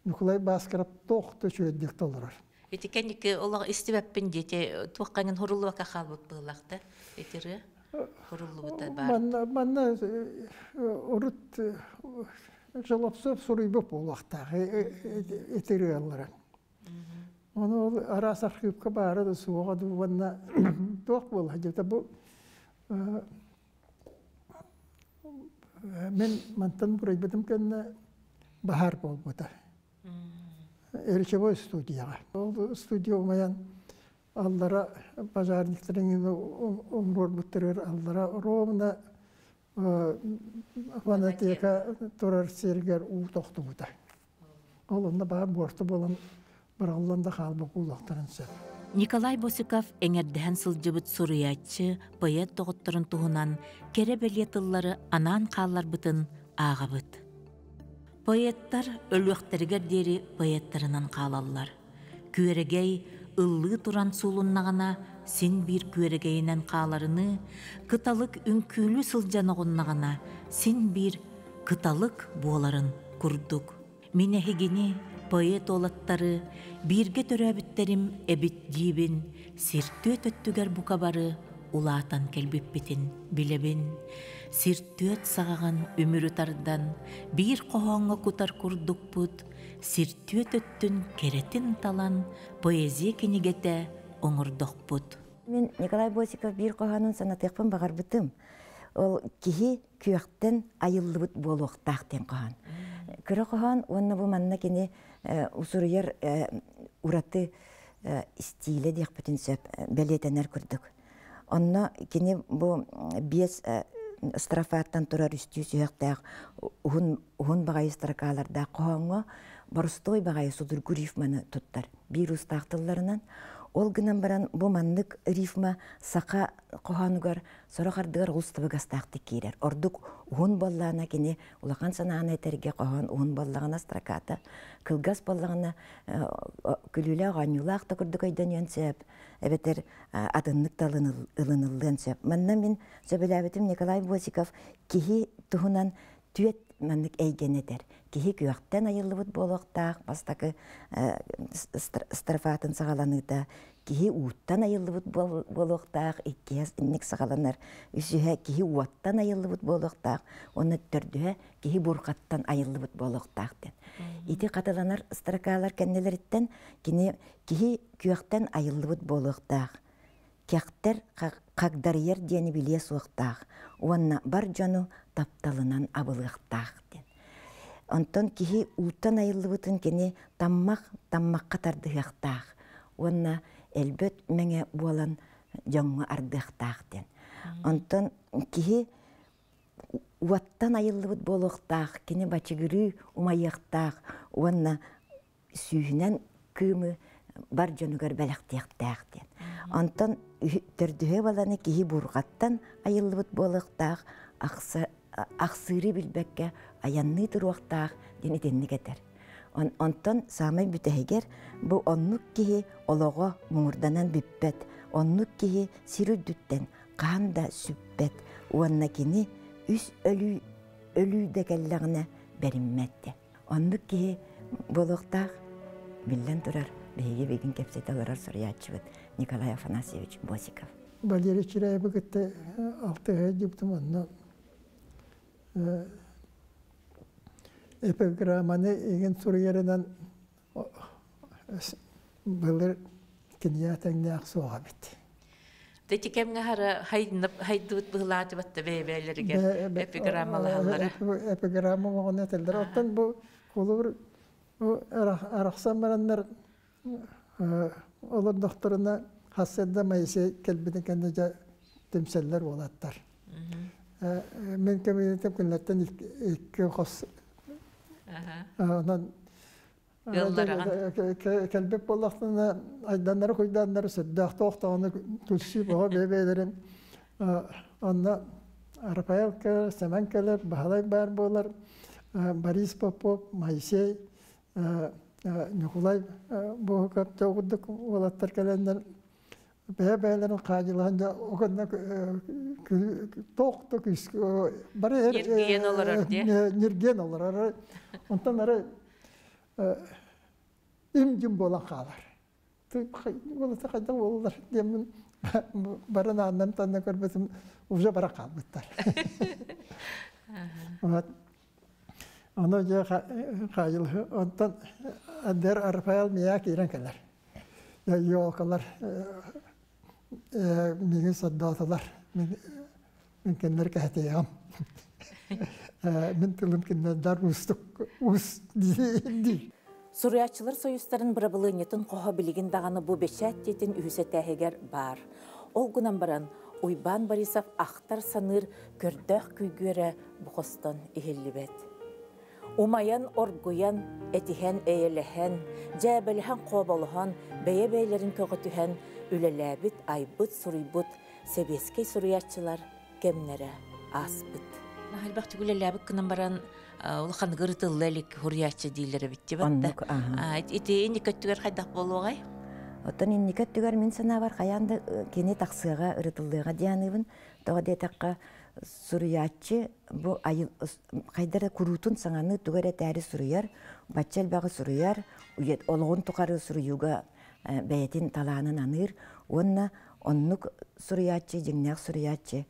Nikolay Baskarap toğukta çöydük dolar. Итикенник олар истибаппин дете туакканын хоруллуакка халбыт быылакта этири хоруллубута бар. Манна урут жалапсып суруйбуп улакта этири аллар. Onu ara sarkıpka bara da suğa da vanna toq bol hajata bu men mantan burayı bedim kan bahar bol buta. Erçevo stüdyo. O stüdyo mayan allara pazarlıkların umur butturur allara romna fanateka torar serger u toxtu buta. Olunda bahar bortu bolan Barallanda kalbı kulakların sen. Николай Босиков эңердәһән сылжыбыт суруячы, поэт тоғыттырын туһунан кере белетыллары анан қалларбытын ағабыт. Поэттар өлүөхтәргер дери поэттарынан қалаллар. Күерегей ыллы туран сулуннағана син бир күерегейінен қаларыны, кыталык үнкүлü сылжанығыннағана син бир кыталык буоларын курдук. Минехигини поэт олаттары, бирге төрәбіттерім әбіт дейбін, сиртөт өттігер бұқабары улаатан кәлбіппетін білебін. Сиртөт сағаған өмірі тардан, бір қоғанға күтар күрдік бұд, сиртөт өттін керетін талан, поэзия кенегеті оңырдық бұд. Мен Николай Босиков бір қоғанын санатықпын бағар бұтым. Ол кихи күйақтен айылы бұд болу оқтақтен қоған. Кыры қоған, онына бұл манна кені усурыйар ураты стиле дейк бүтін сөп бәлетенер күрдік. Онына кені бұл бес страфаттан тұрар үсті сүйіқтәк ұғын бағайы старакаларда қоғанға барыстой бағайы судыргу рифманы тұттар. Bir ұстақтыларынан ол гынан баран бұл маннық рифма сақа қоғанығар сұрақардығар ұлыстығы гастақты кейлер. Ордық ұғын боллағына кені ұлақан санағына етерге қоған ұғын боллағына страката, кылгас боллағына күлілі ғанюла ақты күрдік айдан өңсеп, әбетер адынлық талын ылынылын сөп. Манна мен сөбілі әбетім Николай Босиков кехи тұғынан түйет маннық әйген етер. Кехи күйақтен айылы бұд болуқтақ, бастақы страфатын сағаланыда, кихи уттан айылы бұд болуқтақ, иккес иннік сағаланар, үсіге кихи уаттан айылы бұд болуқтақ, оны түрдіге кихи бұрқаттан айылы бұд болуқтақ. Ити қаталанар стракалар кәннелеріттен, кихи күйақтен айылы бұд болуқтақ. Кяқтер қағдарыер дені біле суықтақ, онна бар жону тапталынан абылықтақ. Онтон кихи уттан айылы бұтын кені таммаққа тардығықтақ. Онна әлбөт мәңе болан жоңы ардықтақ. Онтон кихи уаттан айылы бұт болуқтақ, кені бачығыры умайықтақ. Онна сүйінен күмі бар жонугар бәліқтіқтақ. Онтон түрдіге баланы кихи бұрғаттан айылы бұт болуқтақ, ақсыры білбәкке аянны тұруақтақ дені денні кетер. Онтон самай бүтәгер бұл оннук кихи олығы мұңырданан бүппет, оннук кихи сирүддүттен қанда сүппет, уанна кені үс өлі дәкәлләғіне бәрімметті. Оннук кихи Болуқтақ билен тұрар бейге бегін кепсет аларар сұриятчыбыт Николай Афанасьевич Босиков. Валерий Чираева гытты 6-ға жүптім онны эпиграмманы еген сұриярынан бұлыр кіния тәңне ақсуға бітті. Дети кемге хара хайдут быһлааты батта бэбэлерге эпиграммалааллары. Эпиграмма моғына тәлдер. Оттан бұл қолыр арақсан барандар олар докторына хасседда майсы келбіне кәнде темселлер олаттар. Мен кәмейетім күнлеттен екі қос кәлбеп болақтына айданлары қойданлары сөддақты оқтағаны күлсі бұға бәбәйлерін онна Арапаял кәлер, Сәмән кәлер, Бағалай бар болар, Борис Попов, Майсей, Николай бұғы көпті оғыдық олаттар кәлендер бәбәйлерін қажылағанда оғында тоқты күскі нерген олар. Онтан ары имдім болан қалар. Олысы қайда олар демін барын аннан танна көрбесім уже бара қалбыттар. Оны же қайылы. Онтан әдер Арпаял мия кейрен кәлер. Йоқалар меңін саддатылар. Мен кәлер кәтеям. Мен тылым кеннәр уст ди. Суруячылар союстарын бұрабылынетін қоға білігін дағаны бұ бешәт детін үйсі тәхегер бар. Ол күнан баран Уйбан Борисов ақтар саныр көрдәқ күйгері бұқыстан ихеллібет. Умаян оргуян, әтіхен әйеліхен, жәбіліхен қобалыхан, бәйе-бәйлерін көгітіхен, үлеләбіт, айбыт, суруйбыт, себескей суруячылар кемнері аспыт. Әлбәқті үлеләбіт күнан баран улахан гырытыллылик хуриячы дейлері бітті бәтті. Эти индикаттүгер қайдақ болу ғай? Оттан индикаттүгер мен сана бар қаянды кене тақсыға ырытылдыға дияныбын. Тоға детаққа суриячы бұл қайдары күрутын саңаны түгер әтәрі суруяр, батчал бағы суруяр, олғын тұқары суруюға бәйетін таланын аныр. Онна оннық суриячы, жеңнәқ суриячы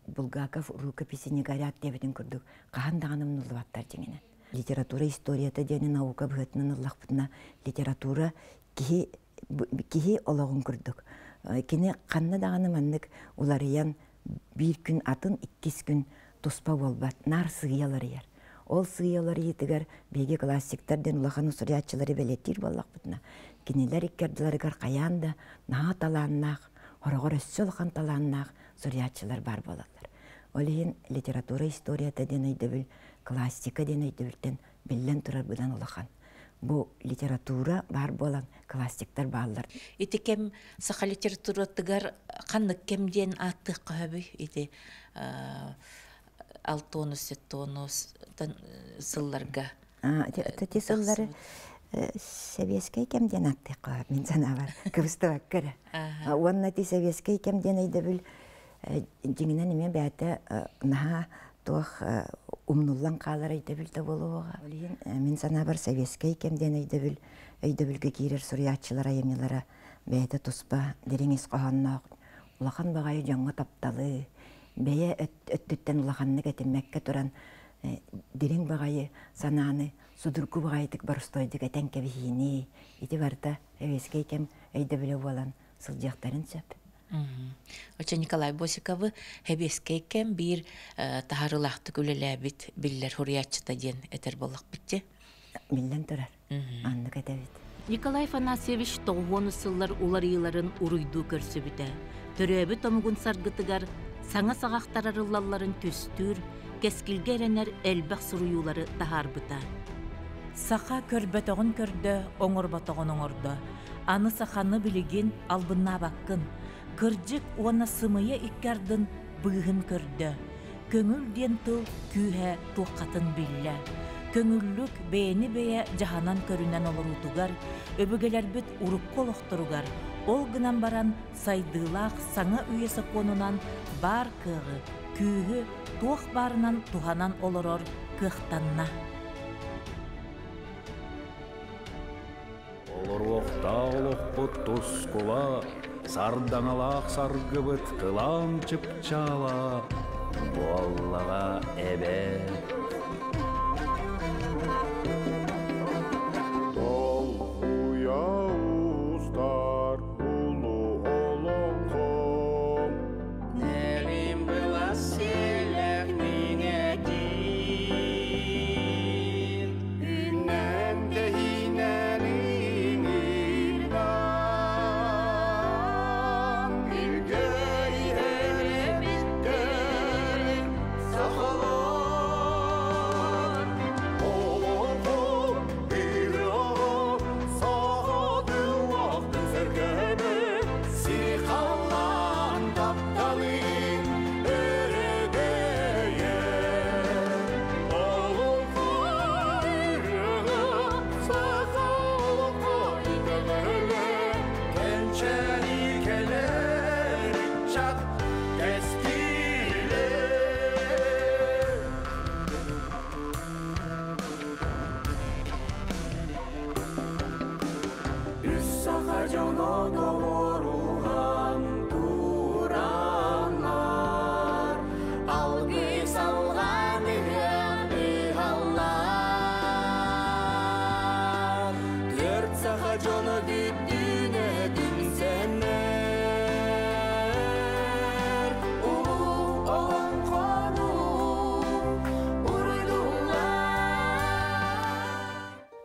Булгаков рукописіне горят дебетін күрдік. Қахан дағанымын ұлываттар жеңені. Литература историята дені наука бұғытының ұллақпытына литература кихи олығын күрдік. Кені қанна дағаныманнық оларыян бір күн атын 2 күн тұспа болбат, нар сығиялары ер. Ол сығиялары етігер бейге классиктардан ұлақан ұсыриятчылары бәлеттер боллақпытына. Кенелер иккерділерігер қаянда наға таланнақ, орағыр өссі олған таланнақ суриятчылар бар болалар. Олейін литература историята ден өйдөбіл, классика ден өйдөбілден білен тұрар бұдан олақан. Бұл литература бар болан классиктар балылар. Ити кем сақа литературатыгар қанық кемден аттық қөбі? Ити 6-7 сылларға. Тәте сыллары Советский кемден аттық қөбі. Мен сана бар. Күбісті бәккірі. Онна ти советский кемден өйдөбіл жеңінен еме бәті наға тоқ умнуллан қалар өйдөбілді болуға. Мен сана бар советский кемден өйдөбілгі кейрер суриятчылар айымелары бәйті тұспа дереңес қоғаннақ. Улақан бағайы жаңға тапталы, бәйе өттіттен улақанны кәтіммәкке тұран дерең бағайы сананы судыргу бағайдық барыстойдық әтен кәбіхіне. Еті барда советский кем өйдөбілі болан сылжақтарын сөп. Оча Николай Босиковы хебескей кем bir taharılaqtı gülelebit biller huriyatçıda den eter bolaq bitти. Билен тұрар. Аннык әтәбит. Николай Афанасьевич 90 сыллар уларыйларын уруйду көрсөбүтә. Төрөбү томугун саргытыгар саңа сагактар арыллаларын төстүр, кескилгеренер элбек суруюлары тахарбыта. Саха көрбөтөгүн көрдө, оңорботогон оңордо. Аны саханы билигин албынна баккын. Кыржык уана сымыя иккардын быйын көрдө. Көңүл ден тыл күйе туқатын билле. Көңүллүк бейни бeye жаханан көрүнен олорутугар, өбөгелер бүт урукко олохторугар. Ол гынан баран сайдылақ саңа үйесі конунан бар кығы, күйі туқ барынан туханан олорор кықтанна. Олоруақта олықпыт тұскула, сарданалақ саргыбыт қылан чыпчала, Буаллаға әбе.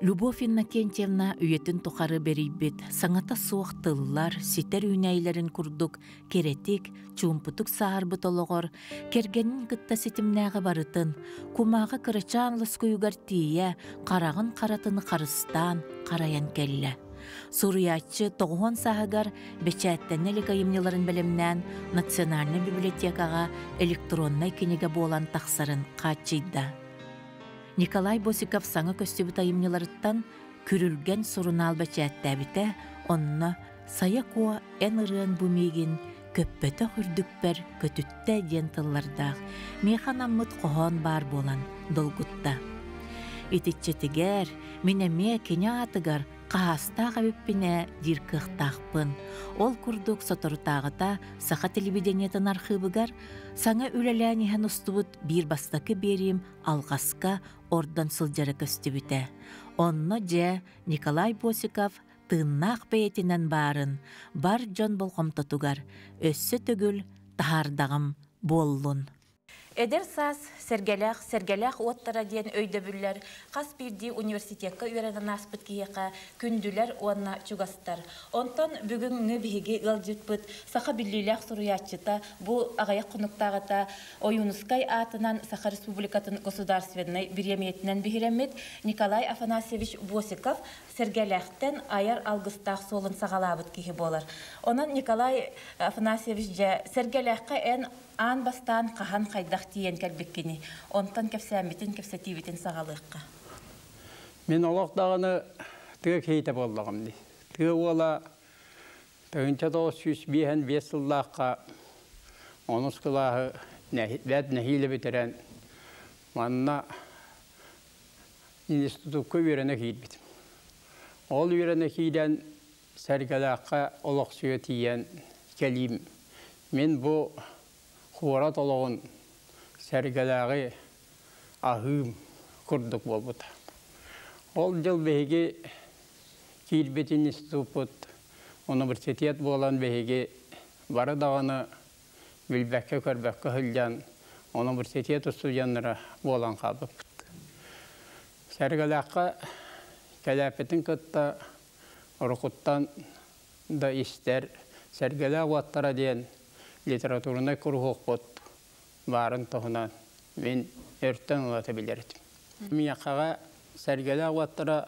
Любовь Иннокентьевна үйетін тұқары берейбет, саңата суақтылылар, ситер үйнәйлерін күрдік, керетік, чумпутық сағарбыт олығыр, кергенін күтті сетімнәғы барытын, кумағы кырычанлыс көйгар тие, қарағын қаратыны қарыстан, қараян келі. Суриятчы тоғуан сағығар бәчәттәнелі қайымнеларын бәлемнән Национальный библиотекаға электроннай кенеге болан тақсарын қатчыйда. Николай Босиков саңа көстебі тайымнеларыттан күрілген сұрынал бәчәттәбіті, онына сая коа ән ұрын бұмеген көппөті хүрдікпер көтүтті дентыллардақ, мейханаммыт қоған бар болан долгутта. Итетчетігер, менеме кене атығар, қағастаға өппіне диркықтақпын. Ол күрдік соторутағыта сақа телевидениятын архивыгар, саңа үлеләнеген ұстыбыт бір бастақы берім алғасқа ордан сылжары көстібіті. Онны же Николай Босиков тыңнақ бәйетінен барын, бар жон болғымтатугар, өссі түгіл тағардағым боллун. Эдер сас сергелях оттара ден өйді бүллер, қас бірді университетка үйеренен аспыт кейеқа күнділер онна чугастар. Онтан бүгін нүбіге ғалжыт бұд, сақа білілях сұруятчыта, бұл ағаяқ құнықтағыта ойынускай атынан Саха Республикатын государственной береметінен бігіремет Николай Афанасьевич Босиков сергеляқтен аяр алғыстақ солын сағалабыт кейі болар. Онан Николай Афанасьевич сергелякқа ән ан бастан қахан қайдақ тиен кәлбеккені. Онтан кәпсәметін, кәпсәтиветін сағалыққа. Мен олықтағыны түгі кейті болдығым дей. Түгі ола 1905 жылдаққа оныз қылағы бәд нәхейлі бітірен манына институт көп үйрені кейт бітім. Ол үйрені кейден сәргелаққа олық сүйе тиен келейм. Мен бұл Қуарат олығын сәргелағы ағым күрдік болбыды. Ол жыл бәйге кейлбетін институт, университет болан бәйге бары дағаны білбәкке көрбәкке хүлден университет студенттері болан қалып. Сәргелаққа кәләпетін күтті ұрықыттан да істер сәргелақ уаттара дейін литературына күрғық бұд барын тұғынан мен өрттен ұлаты білердім. Мияқаға сәргелі ағуаттыра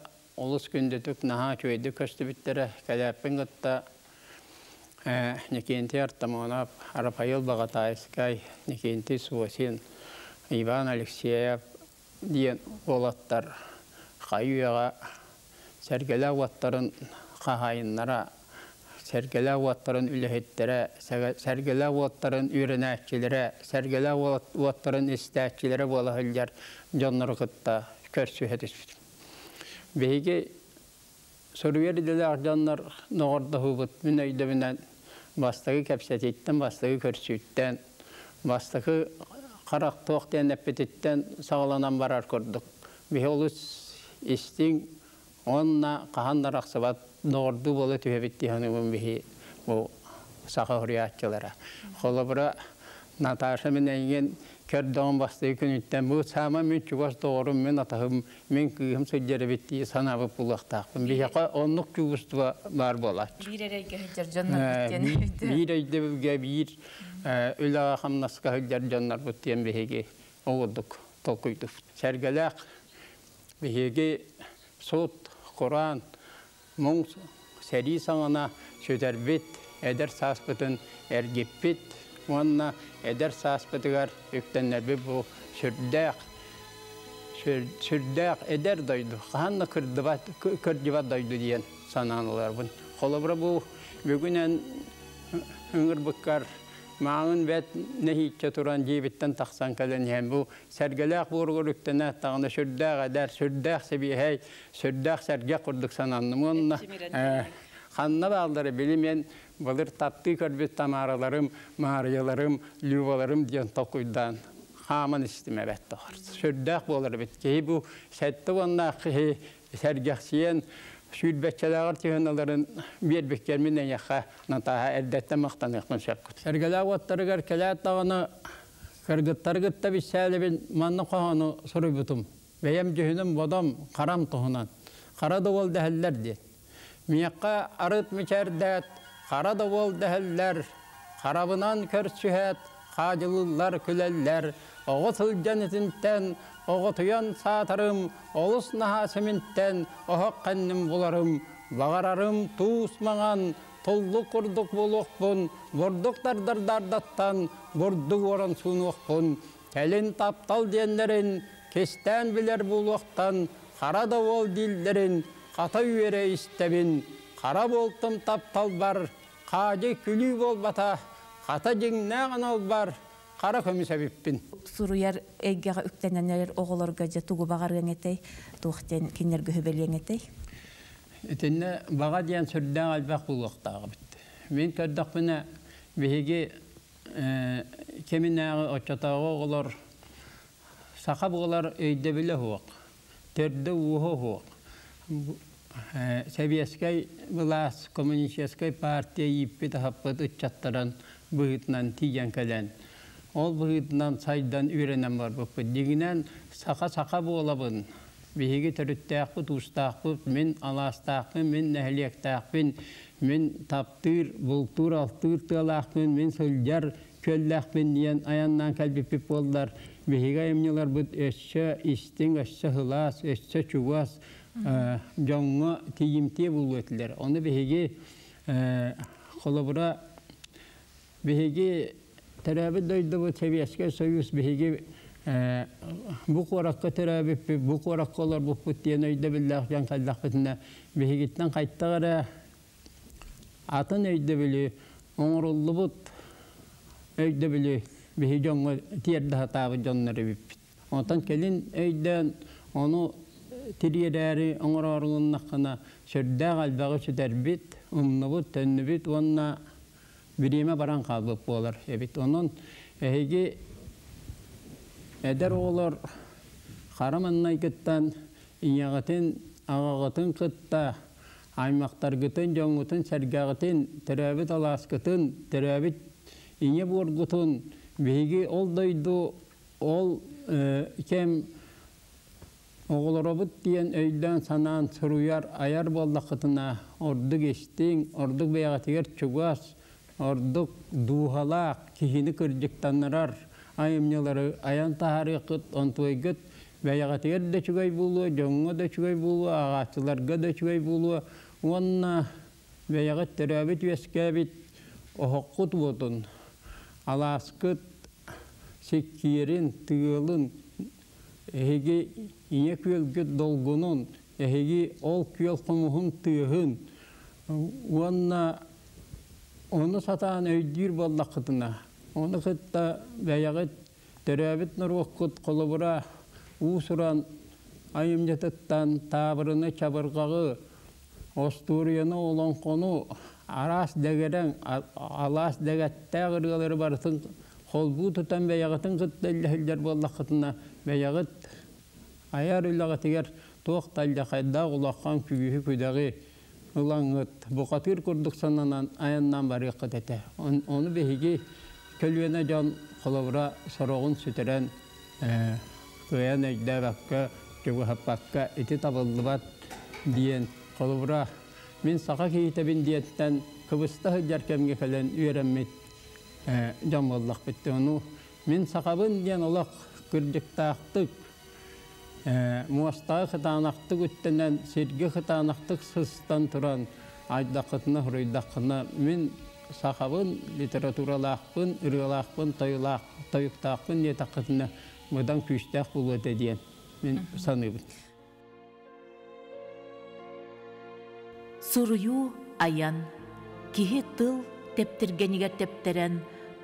олыс күндетік наға көйді көсті біттері кәләппін ғытта некенті артамонап Арапайыл Бағатайскай, некенті Суосин, Иван Алексеев дейін олаттар қайуяға сәргелі ағуаттарын қағайынлара сәргелі уаттарын үліхеттері, сәргелі уаттарын үйренәтчілері, сәргелі уаттарын істәтчілері болағылдар жонлары қытта көрсі әтіспеді. Бейге Soruverdiler canlar noğurda hubut min öydeminden bastığı kapsatitten, bastığı körsütten, bastığı karak toğdayan nepetitten sağlanan barar kurduk. Bir olus istin onna kahanlar aksabat noğurdu bolu tühebitti hanımın bihi bu sağa huriyatçılara. Kolabura Natasha minen kördağın bastığı günütten bu sama min çuvas doğrum min atahım min kıyım söylere bitti sanabı bulaqtaqpın. Bir yaqa onluk çuvus var bolat. Bir ereyge hüccar canlar bittiyen. Bir ereyge bir ülağa hamnaska hüccar canlar bittiyen bihege oğulduk, tokuyduk. Sergelak bihege sot, Kur'an, mung seri sanana söderbit, eder saspıtın ergipit, Onunla eder saaspıtıgar yüktenler bu sürdek eder daydı. Hanna kırdıvat daydı diyen sananılar bun. Kolabra bu bugünen hıngır bıkkar mağın ve nehitçe turan cibitten taksan kalen hem bu sergelek burgur yüktene tağında sürdek eder, sürdek sebihey, sürdek serge kurduk sananım. Onunla hanna bağları bilim Balır tatlı körbet tamaralarım, mariyalarım, lüvalarım diyen tokuydan haman istime bet doğar. Sürdek bolar bet ki bu sette onunla sergahsiyen sürdbetçeler tühenelerin bir beklerminden yaka nataha erdette maqtanıqman şakkut. Sergeler vatları gerkeler dağına kırgıttargıtta bir səlebin manna qoğanı sorubutum. Beyem cühünüm bodam karam tohunan. Kara doğal dəhəller diyen. Miyakka arıt müçerdet Kara davul dəhəller, karabınan körsühet, qacılılar küleller, oğut hılcanetinden, oğutuyan satarım, olus nahasiminten, oğuk kendim bularım, bağararım tuğusmağan, tollu kurduk buluqpun, vurduk dardattan, vurduk oran sunuqpun, kelin taptal diyenlerin, kesten biler buluqtan, kara davul dillerin, kata üyere istebin, kara boltum taptal bar, Kacı külü bol bata, kata jingnagan ol bar, kara kömü sebippin. Suruyar eggaga üktenenler oğulargaca tuğu bağargan etey, tuğten kinler göhöbelyen etey. Etenne bağa diyen sürden albaq buluqtağı bitti. Men kördük bine bihigi keminağı oçatağı oğular, saqab oğular öyde bile huaq, törde uğu huaq. Seviyeskay Vlas Komünisteskay Partiya yippi tahappıt uçattaran bıhıtnan tiyen kelen. Ol bıhıtnan saydan ürenen var bu. Diginen saqa boğulabın. Bihigi törüttəqbı, tuğustaqbı, min alastaqbı, min nəhliyəqtaqbı, min taptır, bultur, altır tığalaqbı, min söljar köllaqbı diyen ayandan kalbipip oldular. Bihigi emniler bu ösçe istin, ösçe hılas, ösçe çuvas, Jonga tiyimtiye bulu ettiler. Onu bihigi kolabura bihigi terabi doydu bu seviyeske soyuz bihigi bu korakka terabi bu korakkalar bu puttiyen öyde billah can kallah bitine bihigitten kayttağara atın öyde bili onurullu but öyde bili bihi jonga tiyerde hatabı jonları bipit. Ondan kelin öyden onu Tiriyederi oңororunun naqına sürdağ albağı süderbit, umnubut, tönübit, onna birime baran qalbıp bolar. Evet, onun ehegi eder oğlar qaramanna gittan, inyağıtın, ağağıtın qıtta, aymaqtar gıtın, joңutun, sergağıtın, terabit alasqıtın, terabit inye borgutun, bihigi ol doydu, ol kem Oğulurabıt diyen öyden sanan suruyar ayar bollaqıtına ordu geçtin, ordu beyağatiger çugas, ordu duhalaq, kihini kırcıktanırar, ayımnyaları ayan taharikıt, ontuaygıt, beyağatiger de çugay bulu, jonga da çugay bulu, ağaçılarga da çugay bulu, onna beyağıt terabit veskabit, ohokkut botun, alaskıt, sekkiyerin, tığılın, ehegi iye kölgüt dolgunun, ehegi ol köl kumuhun tığın, onu satan öydür bollaqıtına. Onu kıtta beyağıt terabit nurvokut kolubura usuran ayımcatıttan tabırını çabırgağı Osturiyana olan konu aras degeren alas degette gırgaları barıtın kolbu tutan beyağıtın gıttallahiller bollaqıtına beyağıt ayar üllağıtıger toqtalda qayda ulaqan kügühü küdəği ılаңıt buqatır kurduk sananan ayandan barıqıt ete. Onu behigi kölüyene can qolavra sarağın süteren köyen ejdə bakka kügü happakka eti tabıllıbat diyen qolavra min saqa keyitebin diyetten kıbısta hıccarkemge kelen üyerenmet can bollaq bitti onu min saqabın diyen olaq kırcıktaqtık muastağı xıtanaqtık üttenen sergi xıtanaqtık sıstan turan aydaqıtına hırıydaqına min saqabın literaturalaqpın, ırılaqpın, toyuqtaqpın yetaqıtına mıdan küçtaq buluat ediyen min sanıbın. Suruyu ayan, kihi tıl teptirgeniger tepteren,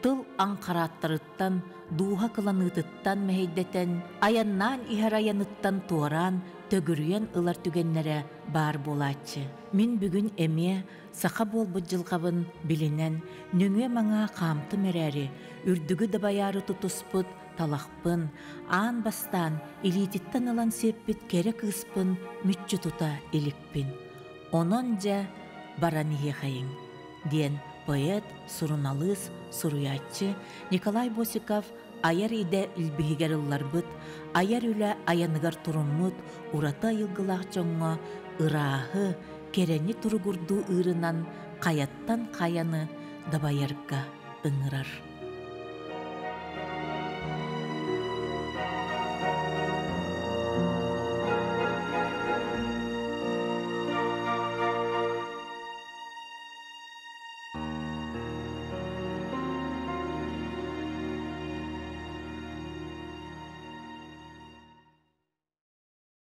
tıl anqarattırıttan, duha kılanıtıttan meheydeten, ayannan iharayanıttan tuaran, tögürüyen ılar tügenlere bar bolatçı. Min bugün eme, saqa bol bıcılqabın bilinen, nöngü mağa qamtı mereri, ürdügü dabayarı tutusput, talaqpın, an bastan, ilitittan alan seppit kere kıspın, mütçü tuta ilikpin. Ononca baraniye hayın, diyen poet, surunalız, suruyatçı Nikolay Bosikov ayar ide ilbihiger ıllarbyt, ayar üle ayanıgar turummut, urata yılgılaq çoңŋa ırahı, kereni turugurdu ırınan kayattan kayanı dabayarga ıngırar.